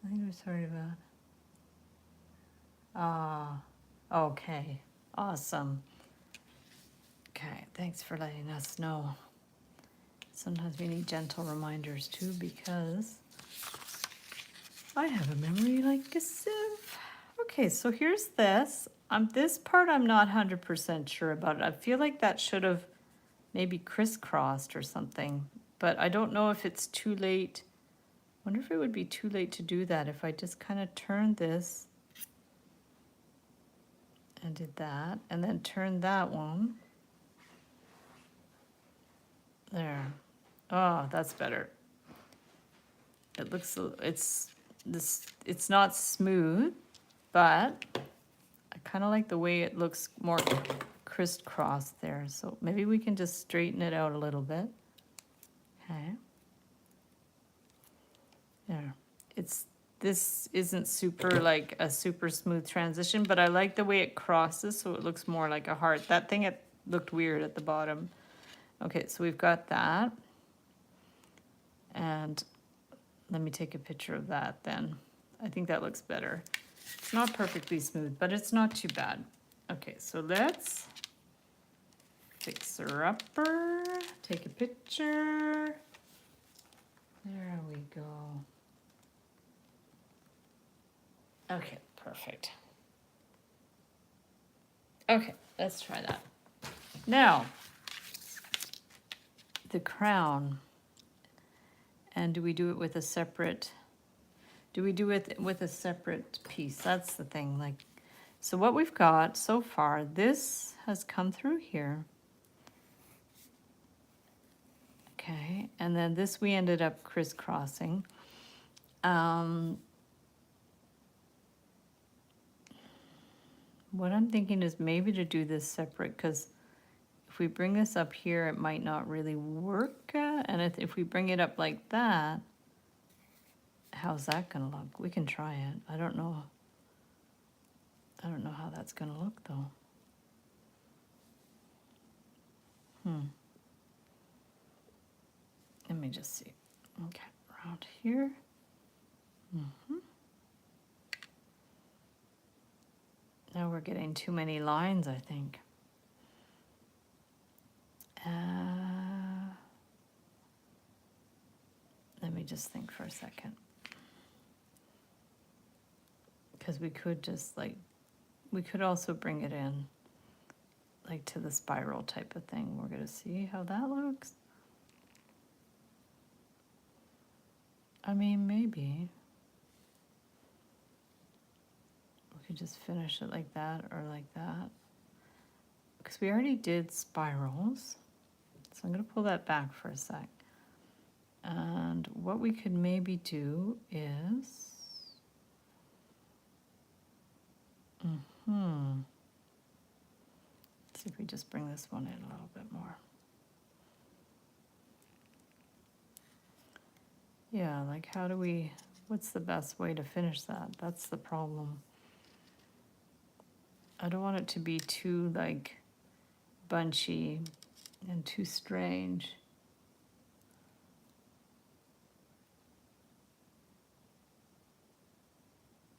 I think we're sorry about. Ah, okay, awesome. Okay, thanks for letting us know. Sometimes we need gentle reminders too, because I have a memory like a sieve. Okay, so here's this. This part I'm not 100% sure about. I feel like that should have maybe crisscrossed or something, but I don't know if it's too late. Wonder if it would be too late to do that if I just kind of turned this and did that, and then turned that one. There. Oh, that's better. It looks, it's not smooth, but I kind of like the way it looks more crisscrossed there. So maybe we can just straighten it out a little bit. Okay. There. This isn't super like a super smooth transition, but I like the way it crosses, so it looks more like a heart. That thing, it looked weird at the bottom. Okay, so we've got that. And let me take a picture of that then. I think that looks better. It's not perfectly smooth, but it's not too bad. Okay, so let's fix her upper, take a picture. There we go. Okay, perfect. Okay, let's try that. Now, the crown. And do we do it with a separate, do we do it with a separate piece? That's the thing. Like, so what we've got so far, this has come through here. Okay, and then this we ended up crisscrossing. What I'm thinking is maybe to do this separate, because if we bring this up here, it might not really work. And if we bring it up like that, how's that gonna look? We can try it. I don't know how that's gonna look though. Let me just see. Okay, around here. Now we're getting too many lines, I think. Let me just think for a second. Because we could just like, we could also bring it in like to the spiral type of thing. We're gonna see how that looks. I mean, maybe. We could just finish it like that or like that. Because we already did spirals. So I'm gonna pull that back for a sec. And what we could maybe do is, let's see if we just bring this one in a little bit more. Yeah, like how do we, what's the best way to finish that? That's the problem. I don't want it to be too like bunchy and too strange.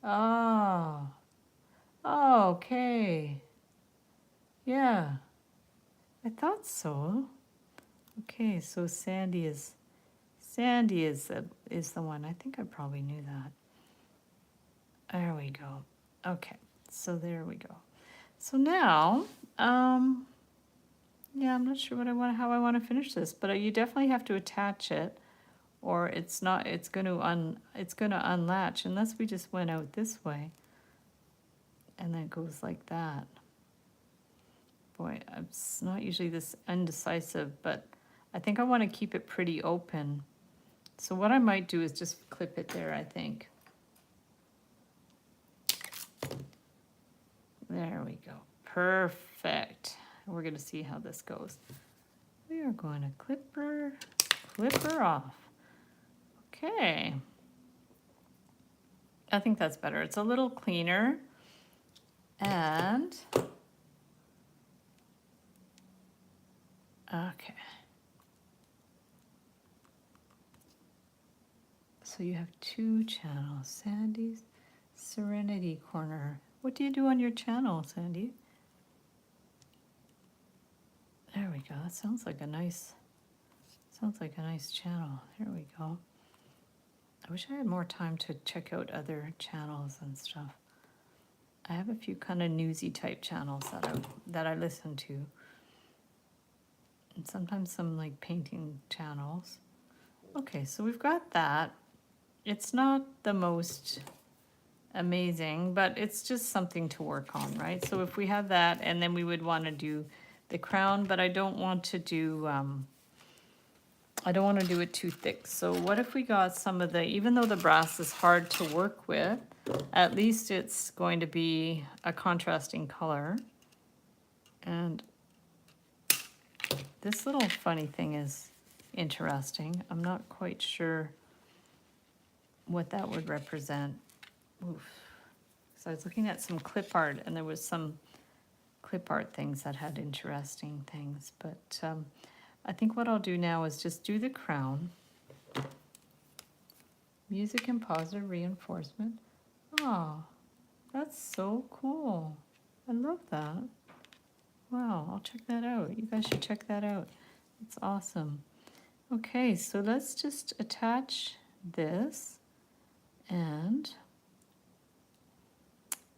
Oh, okay. Yeah, I thought so. Okay, so Sandy is the one. I think I probably knew that. There we go. Okay, so there we go. So now, yeah, I'm not sure how I want to finish this, but you definitely have to attach it, or it's going to unlatch unless we just went out this way, and then it goes like that. Boy, it's not usually this indecisive, but I think I want to keep it pretty open. So what I might do is just clip it there, I think. There we go. Perfect. We're going to see how this goes. we are going to clip her off. Okay. I think that's better. It's a little cleaner. And, okay. So you have 2 channels. Sandy's Serenity Corner. What do you do on your channel, Sandy? There we go. That sounds like a nice channel. There we go. I wish I had more time to check out other channels and stuff. I have a few kind of newsy type channels that I listen to. And sometimes some like painting channels. Okay, so we've got that. It's not the most amazing, but it's just something to work on, right? So if we have that, and then we would want to do the crown, but I don't want to do it too thick. So what if we got some of the, even though the brass is hard to work with, at least it's going to be a contrasting color. And this little funny thing is interesting. I'm not quite sure what that would represent. Oof. So I was looking at some clip art, and there was some clip art things that had interesting things. But I think what I'll do now is just do the crown. Music and positive reinforcement. Oh, that's so cool. I love that. Wow, I'll check that out. You guys should check that out. It's awesome. Okay, so let's just attach this. And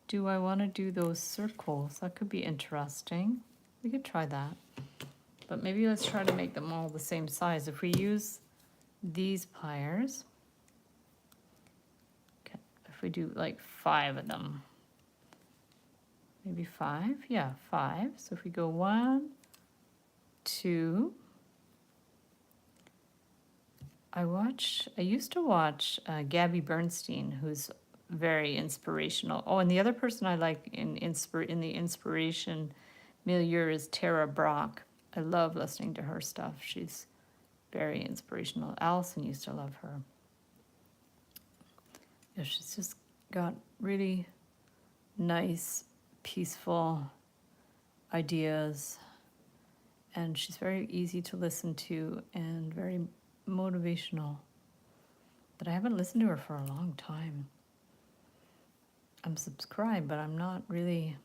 do I want to do those circles? That could be interesting. We could try that. But maybe let's try to make them all the same size. If we use these pliers, okay, if we do like 5 of them, maybe 5, yeah, 5. So if we go 1, 2, I used to watch Gabby Bernstein, who's very inspirational. Oh, and the other person I like in the inspiration milieu is Tara Brock. I love listening to her stuff. She's very inspirational. Allison used to love her. Yeah, she's just got really nice, peaceful ideas, and she's very easy to listen to and very motivational. But I haven't listened to her for a long time. I'm subscribed, but I'm not really,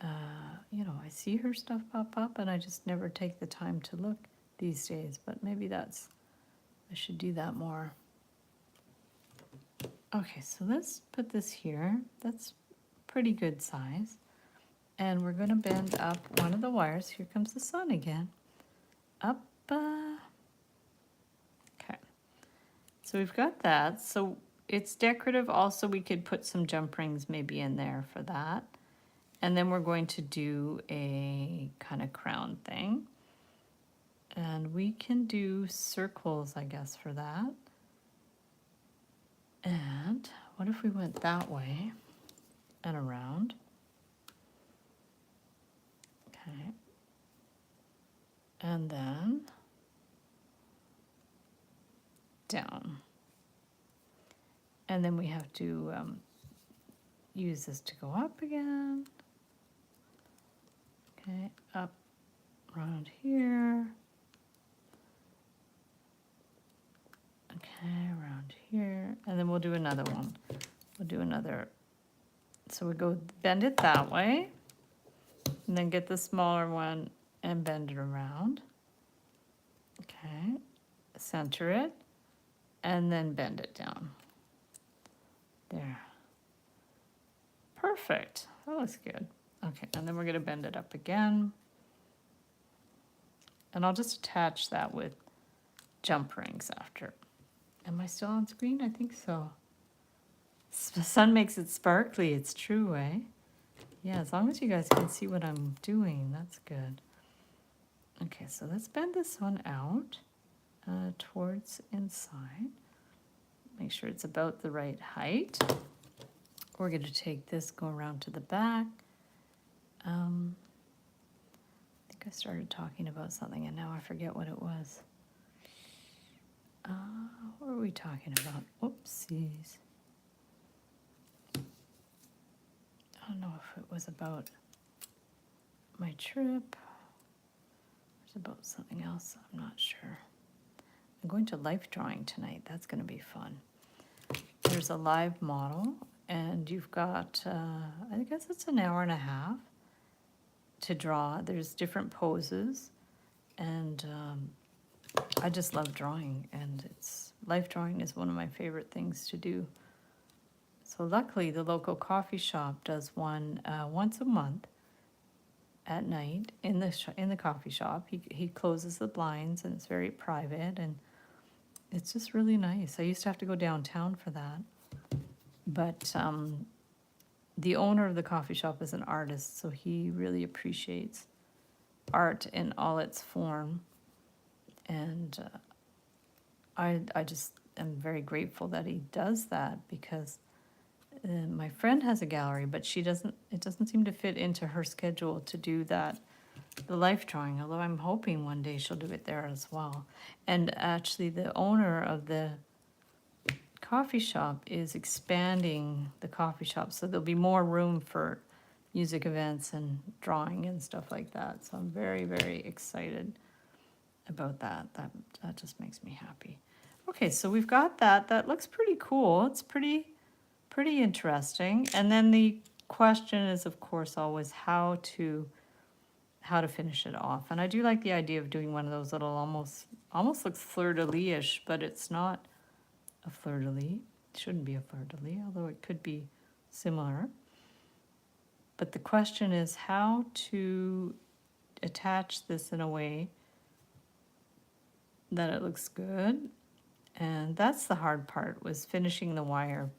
I see her stuff pop up, and I just never take the time to look these days. But maybe I should do that more. Okay, so let's put this here. That's pretty good size. And we're going to bend up one of the wires. Here comes the sun again. Up. Okay. So we've got that. So it's decorative. Also, we could put some jump rings maybe in there for that. And then we're going to do a kind of crown thing. And we can do circles, I guess, for that. And what if we went that way and around? Okay. And then down. And then we have to use this to go up again. Okay, up around here. Okay, around here. And then we'll do another one. We'll do another. So we go bend it that way. And then get the smaller one and bend it around. Okay, center it. And then bend it down. There. Perfect. That looks good. Okay, and then we're going to bend it up again. And I'll just attach that with jump rings after. Am I still on screen? I think so. The sun makes it sparkly. It's true, eh? Yeah, as long as you guys can see what I'm doing, that's good. Okay, so let's bend this one out towards inside. Make sure it's about the right height. We're going to take this, go around to the back. I think I started talking about something and now I forget what it was. What were we talking about? Oopsies. I don't know if it was about my trip. It's about something else. I'm not sure. I'm going to life drawing tonight. That's going to be fun. There's a live model, and you've got, I guess it's an hour and a half to draw. There's different poses, and I just love drawing, and life drawing is one of my favorite things to do. So luckily, the local coffee shop does one once a month at night in the coffee shop. He closes the blinds, and it's very private, and it's just really nice. I used to have to go downtown for that, but the owner of the coffee shop is an artist, so he really appreciates art in all its form, and I just am very grateful that he does that, because my friend has a gallery, but it doesn't seem to fit into her schedule to do that, the life drawing, although I'm hoping one day she'll do it there as well. And actually, the owner of the coffee shop is expanding the coffee shop, so there'll be more room for music events and drawing and stuff like that. So I'm very, very excited about that. That just makes me happy. Okay, so we've got that. That looks pretty cool. It's pretty interesting. And then the question is, of course, always how to finish it off. And I do like the idea of doing one of those little almost looks fleur-de-lis-ish, but it's not a fleur-de-lis. It shouldn't be a fleur-de-lis, although it could be similar. But the question is how to attach this in a way that it looks good. And that's the hard part, was finishing the wire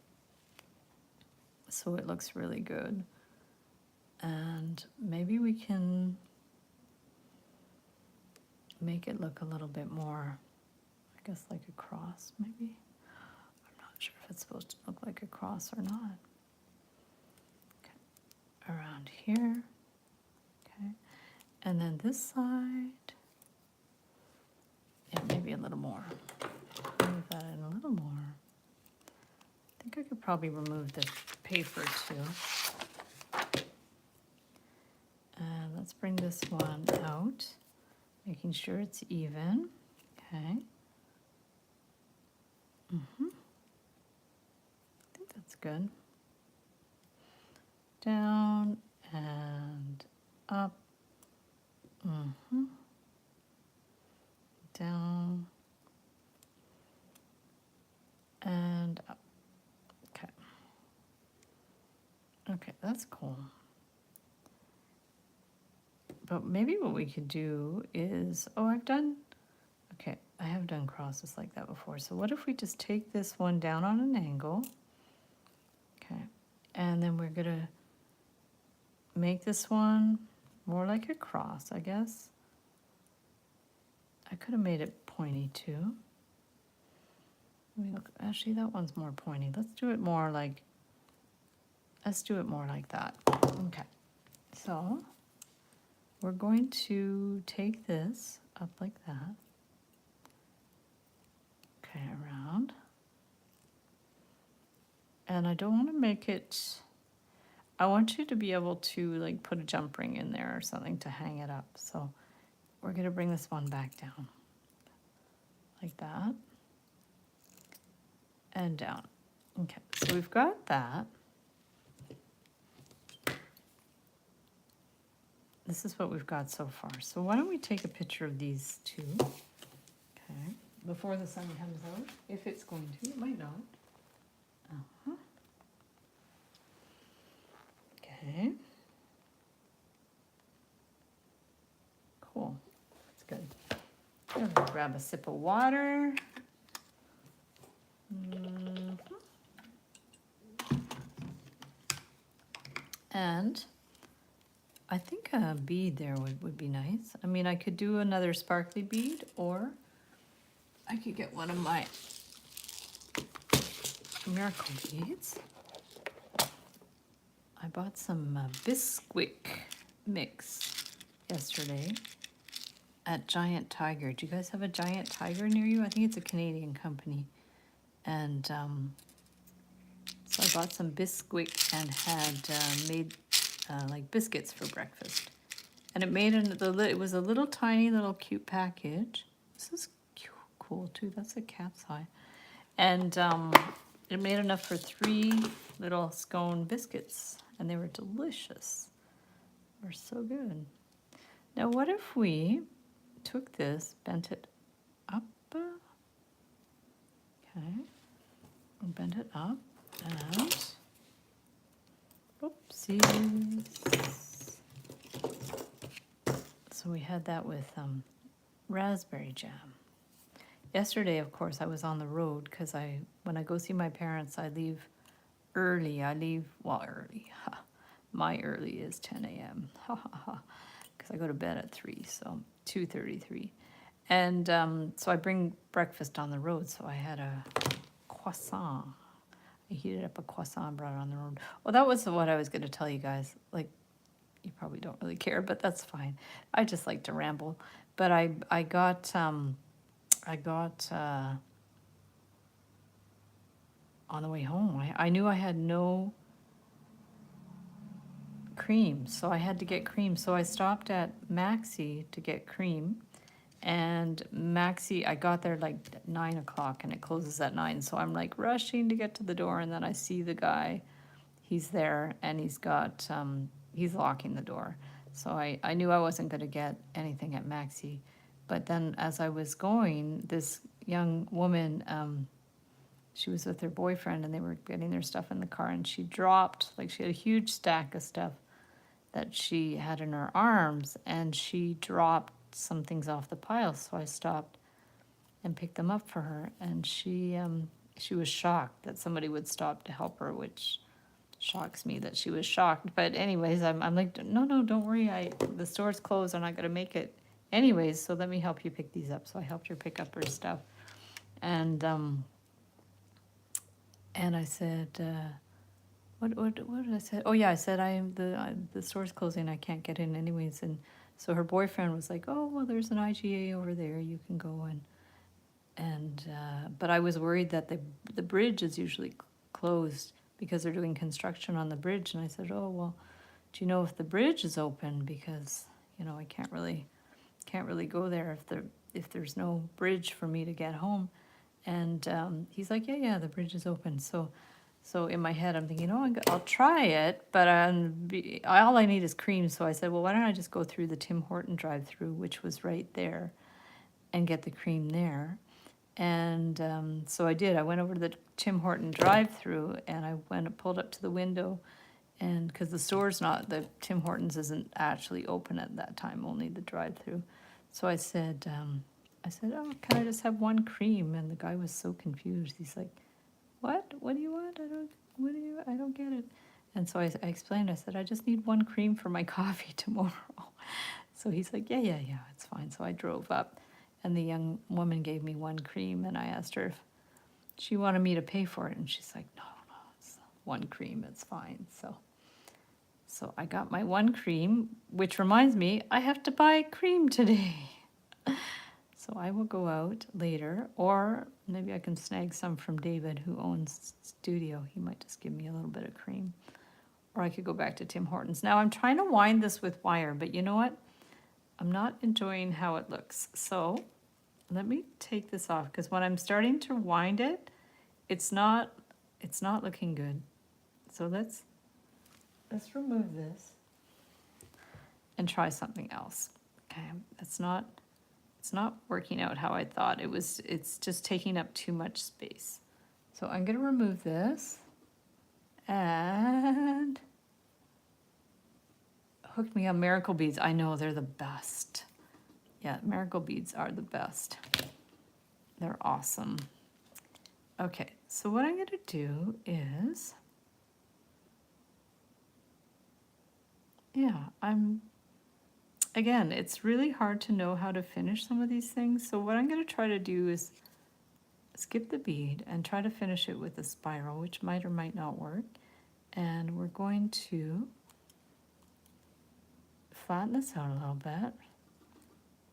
so it looks really good. And maybe we can make it look a little bit more, I guess, like a cross, maybe. I'm not sure if it's supposed to look like a cross or not. Okay. Around here. Okay. And then this side. Yeah, maybe a little more. Move that in a little more. I think I could probably remove the paper too. And let's bring this one out, making sure it's even. Okay. I think that's good. Down and up. Down and up. Okay. Okay, that's cool. But maybe what we could do is, I have done crosses like that before. So what if we just take this one down on an angle? Okay. And then we're gonna make this one more like a cross, I guess. I could have made it pointy too. Let me look. Actually, that one's more pointy. Let's do it more like that. Okay. So we're going to take this up like that. Okay, around. And I don't want to make it, I want you to be able to like put a jump ring in there or something to hang it up. So we're going to bring this one back down like that and down. Okay, so we've got that. This is what we've got so far. So why don't we take a picture of these two, okay, before the sun comes out, if it's going to. It might not. Okay. Cool. That's good. I'm gonna grab a sip of water. And I think a bead there would be nice. I mean, I could do another sparkly bead, or I could get one of my miracle beads. I bought some Bisquick mix yesterday, at Giant Tiger. Do you guys have a Giant Tiger near you? I think it's a Canadian company. And so I bought some Bisquick and had made like biscuits for breakfast. And it made it was a little tiny little cute package. This is cool too. That's a cat's eye. And it made enough for 3 little scone biscuits, and they were delicious. They were so good. Now, what if we took this, bent it up? Okay, and bent it up, and oopsies. So we had that with raspberry jam. Yesterday, of course, I was on the road because when I go see my parents, I leave early. Early. Ha. My early is 10 a.m. Because I go to bed at 3, so 2:33. And so I bring breakfast on the road. So I had a croissant. I heated up a croissant and brought it on the road. Well, that was what I was going to tell you guys. Like, you probably don't really care, but that's fine. I just like to ramble. But I got on the way home, I knew I had no cream, so I had to get cream. So I stopped at Maxi to get cream. And Maxi, I got there like 9 o'clock and it closes at 9. So I'm like rushing to get to the door, and then I see the guy. He's there and he's got, he's locking the door. So I knew I wasn't going to get anything at Maxi. But then as I was going, this young woman, she was with her boyfriend and they were getting their stuff in the car, and she dropped, like she had a huge stack of stuff that she had in her arms, and she dropped some things off the pile. So I stopped and picked them up for her, and she was shocked that somebody would stop to help her, which shocks me that she was shocked. But anyways, I'm like, no, don't worry. The store's closed. I'm not going to make it anyways, so let me help you pick these up. So I helped her pick up her stuff. And I said, what did I say? Oh yeah, I said the store's closing. I can't get in anyways. And so her boyfriend was like, oh well, there's an IGA over there. You can go and but I was worried that the bridge is usually closed because they're doing construction on the bridge. And I said, oh well, do you know if the bridge is open? Because I can't really go there if there's no bridge for me to get home. And he's like, yeah, the bridge is open. So in my head, I'm thinking, I'll try it, but all I need is cream. So I said, well, why don't I just go through the Tim Horton drive-through, which was right there, and get the cream there. And so I did. I went over to the Tim Horton drive-through, and I pulled up to the window, and because the Tim Hortons isn't actually open at that time, only the drive-through. So I said, oh, can I just have one cream? And the guy was so confused. He's like, what? What do you want? I don't get it. And so I explained, I said, I just need one cream for my coffee tomorrow. So he's like, yeah, it's fine. So I drove up, and the young woman gave me one cream, and I asked her if she wanted me to pay for it. And she's like, no, it's one cream, it's fine. So I got my one cream, which reminds me, I have to buy cream today. So I will go out later, or maybe I can snag some from David, who owns Studio. He might just give me a little bit of cream. Or I could go back to Tim Hortons. Now I'm trying to wind this with wire, but you know what? I'm not enjoying how it looks. So let me take this off, because when I'm starting to wind it, it's not looking good. So let's remove this and try something else. Okay, it's not working out how I thought. It's just taking up too much space. So I'm going to remove this and hook me on miracle beads. I know, they're the best. Yeah, miracle beads are the best. They're awesome. Okay, so what I'm going to do is, again, it's really hard to know how to finish some of these things. So what I'm going to try to do is skip the bead and try to finish it with a spiral, which might or might not work. And we're going to flatten this out a little bit.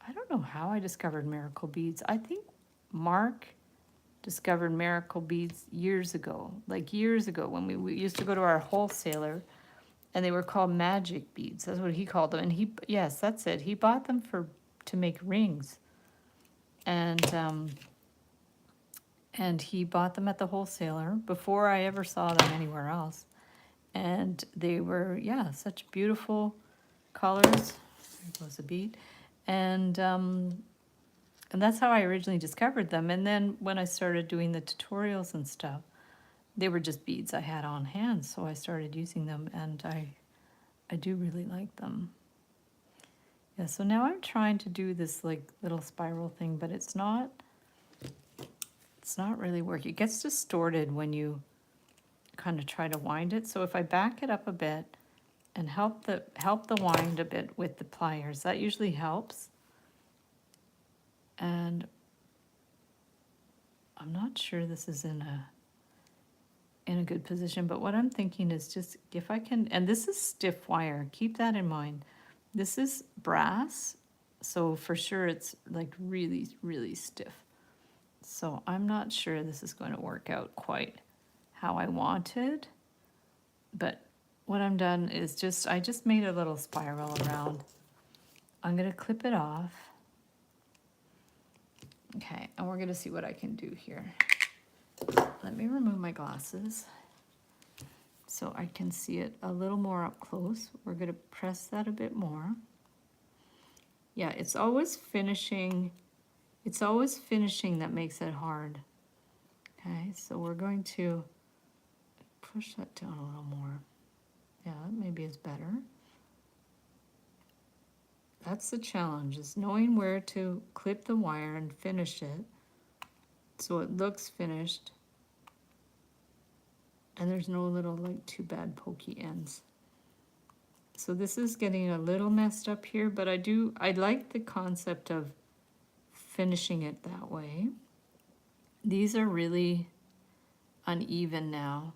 I don't know how I discovered miracle beads. I think Mark discovered miracle beads years ago, like years ago when we used to go to our wholesaler, and they were called magic beads. That's what he called them. And yes, that's it. He bought them to make rings. And he bought them at the wholesaler before I ever saw them anywhere else. And they were, yeah, such beautiful colors. There goes a bead. And that's how I originally discovered them. And then when I started doing the tutorials and stuff, they were just beads I had on hand. So I started using them, and I do really like them. Yeah, so now I'm trying to do this like little spiral thing, but it's not really working. It gets distorted when you kind of try to wind it. So if I back it up a bit and help the wind a bit with the pliers, that usually helps. And I'm not sure this is in a good position, but what I'm thinking is just if I can, and this is stiff wire, keep that in mind. This is brass, so for sure it's like really, really stiff. So I'm not sure this is going to work out quite how I wanted, but what I'm done is I just made a little spiral around. I'm gonna clip it off. Okay, and we're gonna see what I can do here. Let me remove my glasses so I can see it a little more up close. We're gonna press that a bit more. Yeah, it's always finishing that makes it hard. Okay, so we're going to push that down a little more. Yeah, that maybe is better. That's the challenge, is knowing where to clip the wire and finish it so it looks finished and there's no little like too bad pokey ends. So this is getting a little messed up here, but I like the concept of finishing it that way. These are really uneven now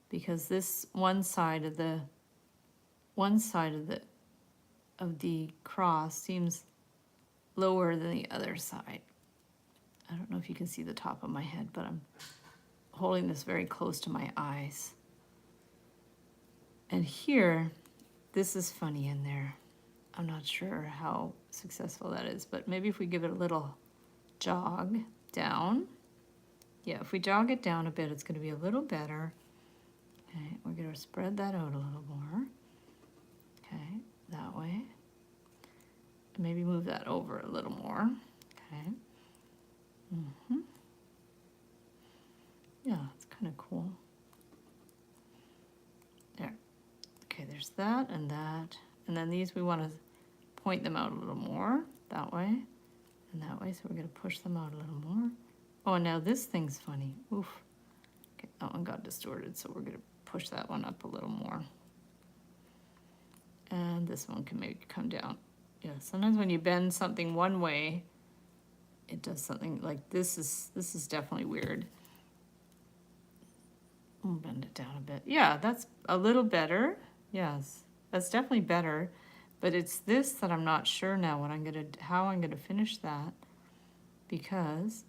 because this one side of the cross seems lower than the other side. I don't know if you can see the top of my head, but I'm holding this very close to my eyes. And here, this is funny in there. I'm not sure how successful that is, but maybe if we give it a little jog down. Yeah, if we jog it down a bit, it's going to be a little better. Okay, we're going to spread that out a little more. Okay, that way. Maybe move that over a little more. Okay. Yeah, it's kind of cool. There. Okay, there's that. And then these, we want to point them out a little more that way and that way. So we're going to push them out a little more. Oh, and now this thing's funny. Oof. Okay, that one got distorted, so we're going to push that one up a little more. And this one can maybe come down. Yeah, sometimes when you bend something one way, it does something like this is definitely weird. I'll bend it down a bit. Yeah, that's a little better. Yes, that's definitely better. But it's this that I'm not sure now how I'm gonna finish that, because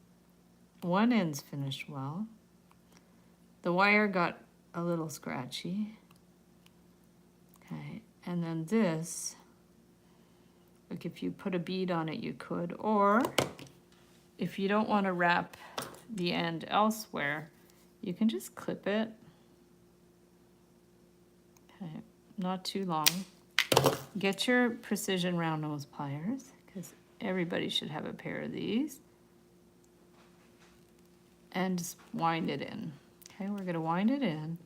one end's finished well. The wire got a little scratchy. Okay, and then this, like if you put a bead on it, you could, or if you don't want to wrap the end elsewhere, you can just clip it. Okay, not too long. Get your precision round nose pliers, because everybody should have a pair of these. And just wind it in. Okay, we're going to wind it in.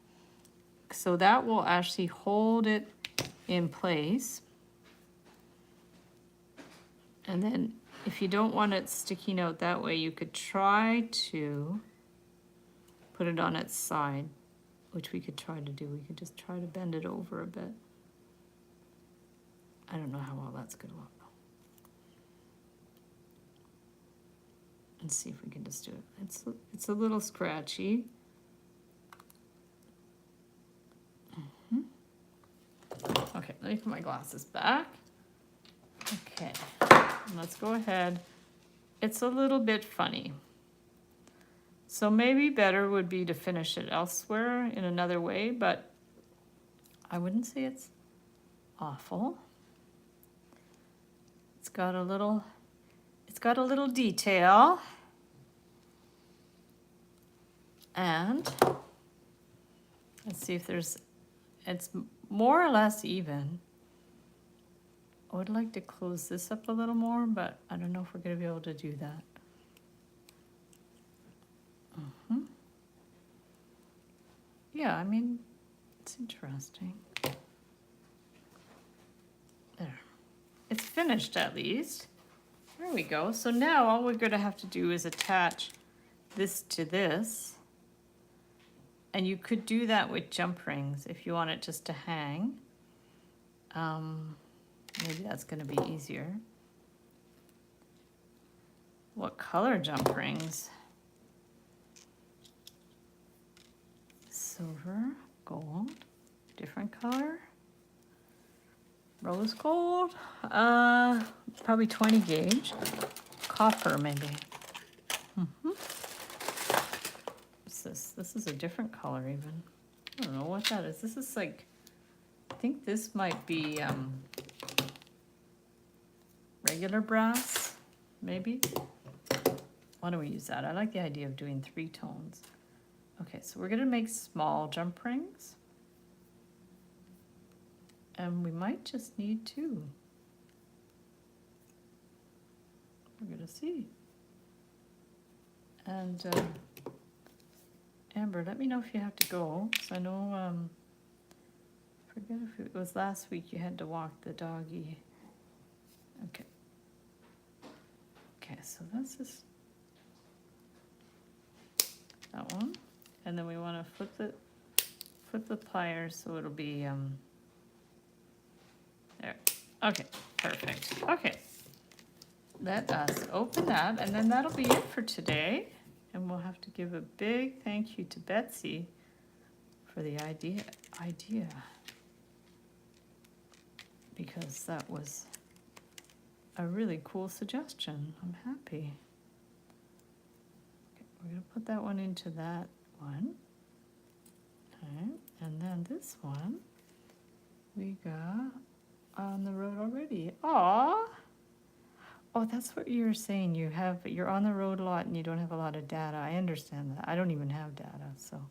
So that will actually hold it in place. And then if you don't want it sticking out that way, you could try to put it on its side, which we could try to do. We could just try to bend it over a bit. I don't know how well that's going to look. Let's see if we can just do it. It's a little scratchy. Okay, let me put my glasses back. Okay. Let's go ahead. It's a little bit funny. So maybe better would be to finish it elsewhere in another way, but I wouldn't say it's awful. It's got a little detail. And let's see if it's more or less even. I would like to close this up a little more, but I don't know if we're going to be able to do that. Yeah, I mean, it's interesting. There. It's finished at least. There we go. So now all we're going to have to do is attach this to this. And you could do that with jump rings if you want it just to hang. Maybe that's going to be easier. What color jump rings? Silver, gold, different color. Rose gold, probably 20 gauge. Copper maybe. What's this? This is a different color even. I don't know what that is. This is like, I think this might be regular brass, maybe. Why don't we use that? I like the idea of doing 3 tones. Okay, so we're gonna make small jump rings. And we might just need 2. We're gonna see. And Amber, let me know if you have to go. So I know, I forget if it was last week you had to walk the doggy. Okay. Okay, so that's just that one. And then we want to flip the pliers so it'll be there. Okay, perfect. Okay, let us open that, and then that'll be it for today. And we'll have to give a big thank you to Betsy for the idea, because that was a really cool suggestion. I'm happy. Okay, we're gonna put that one into that one. Okay, and then this one we got on the road already. Aww. Oh, that's what you were saying. You're on the road a lot and you don't have a lot of data. I understand that. I don't even have data, so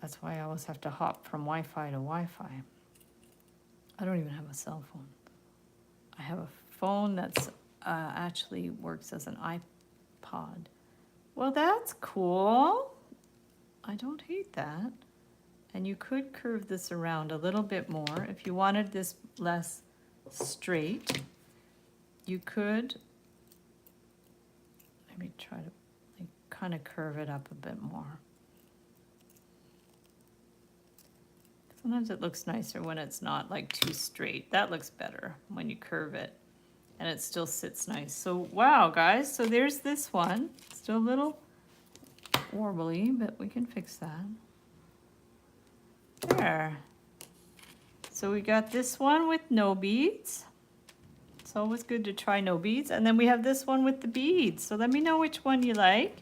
that's why I always have to hop from Wi-Fi to Wi-Fi. I don't even have a cell phone. I have a phone that's actually works as an iPod. Well, that's cool. I don't hate that. And you could curve this around a little bit more. If you wanted this less straight, you could maybe try to like kind of curve it up a bit more. Sometimes it looks nicer when it's not like too straight. That looks better when you curve it and it still sits nice. So wow, guys, so there's this one. Still a little warbly, but we can fix that. There. So we got this one with no beads. It's always good to try no beads. And then we have this one with the beads. So let me know which one you like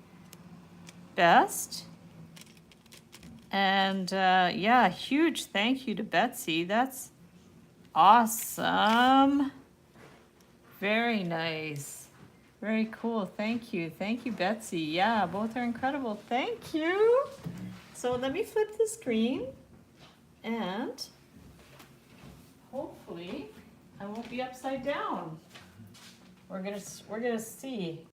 best. And yeah, huge thank you to Betsy. That's awesome. Very nice. Very cool. Thank you. Thank you, Betsy. Yeah, both are incredible. Thank you. So let me flip the screen and hopefully I won't be upside down. We're gonna see.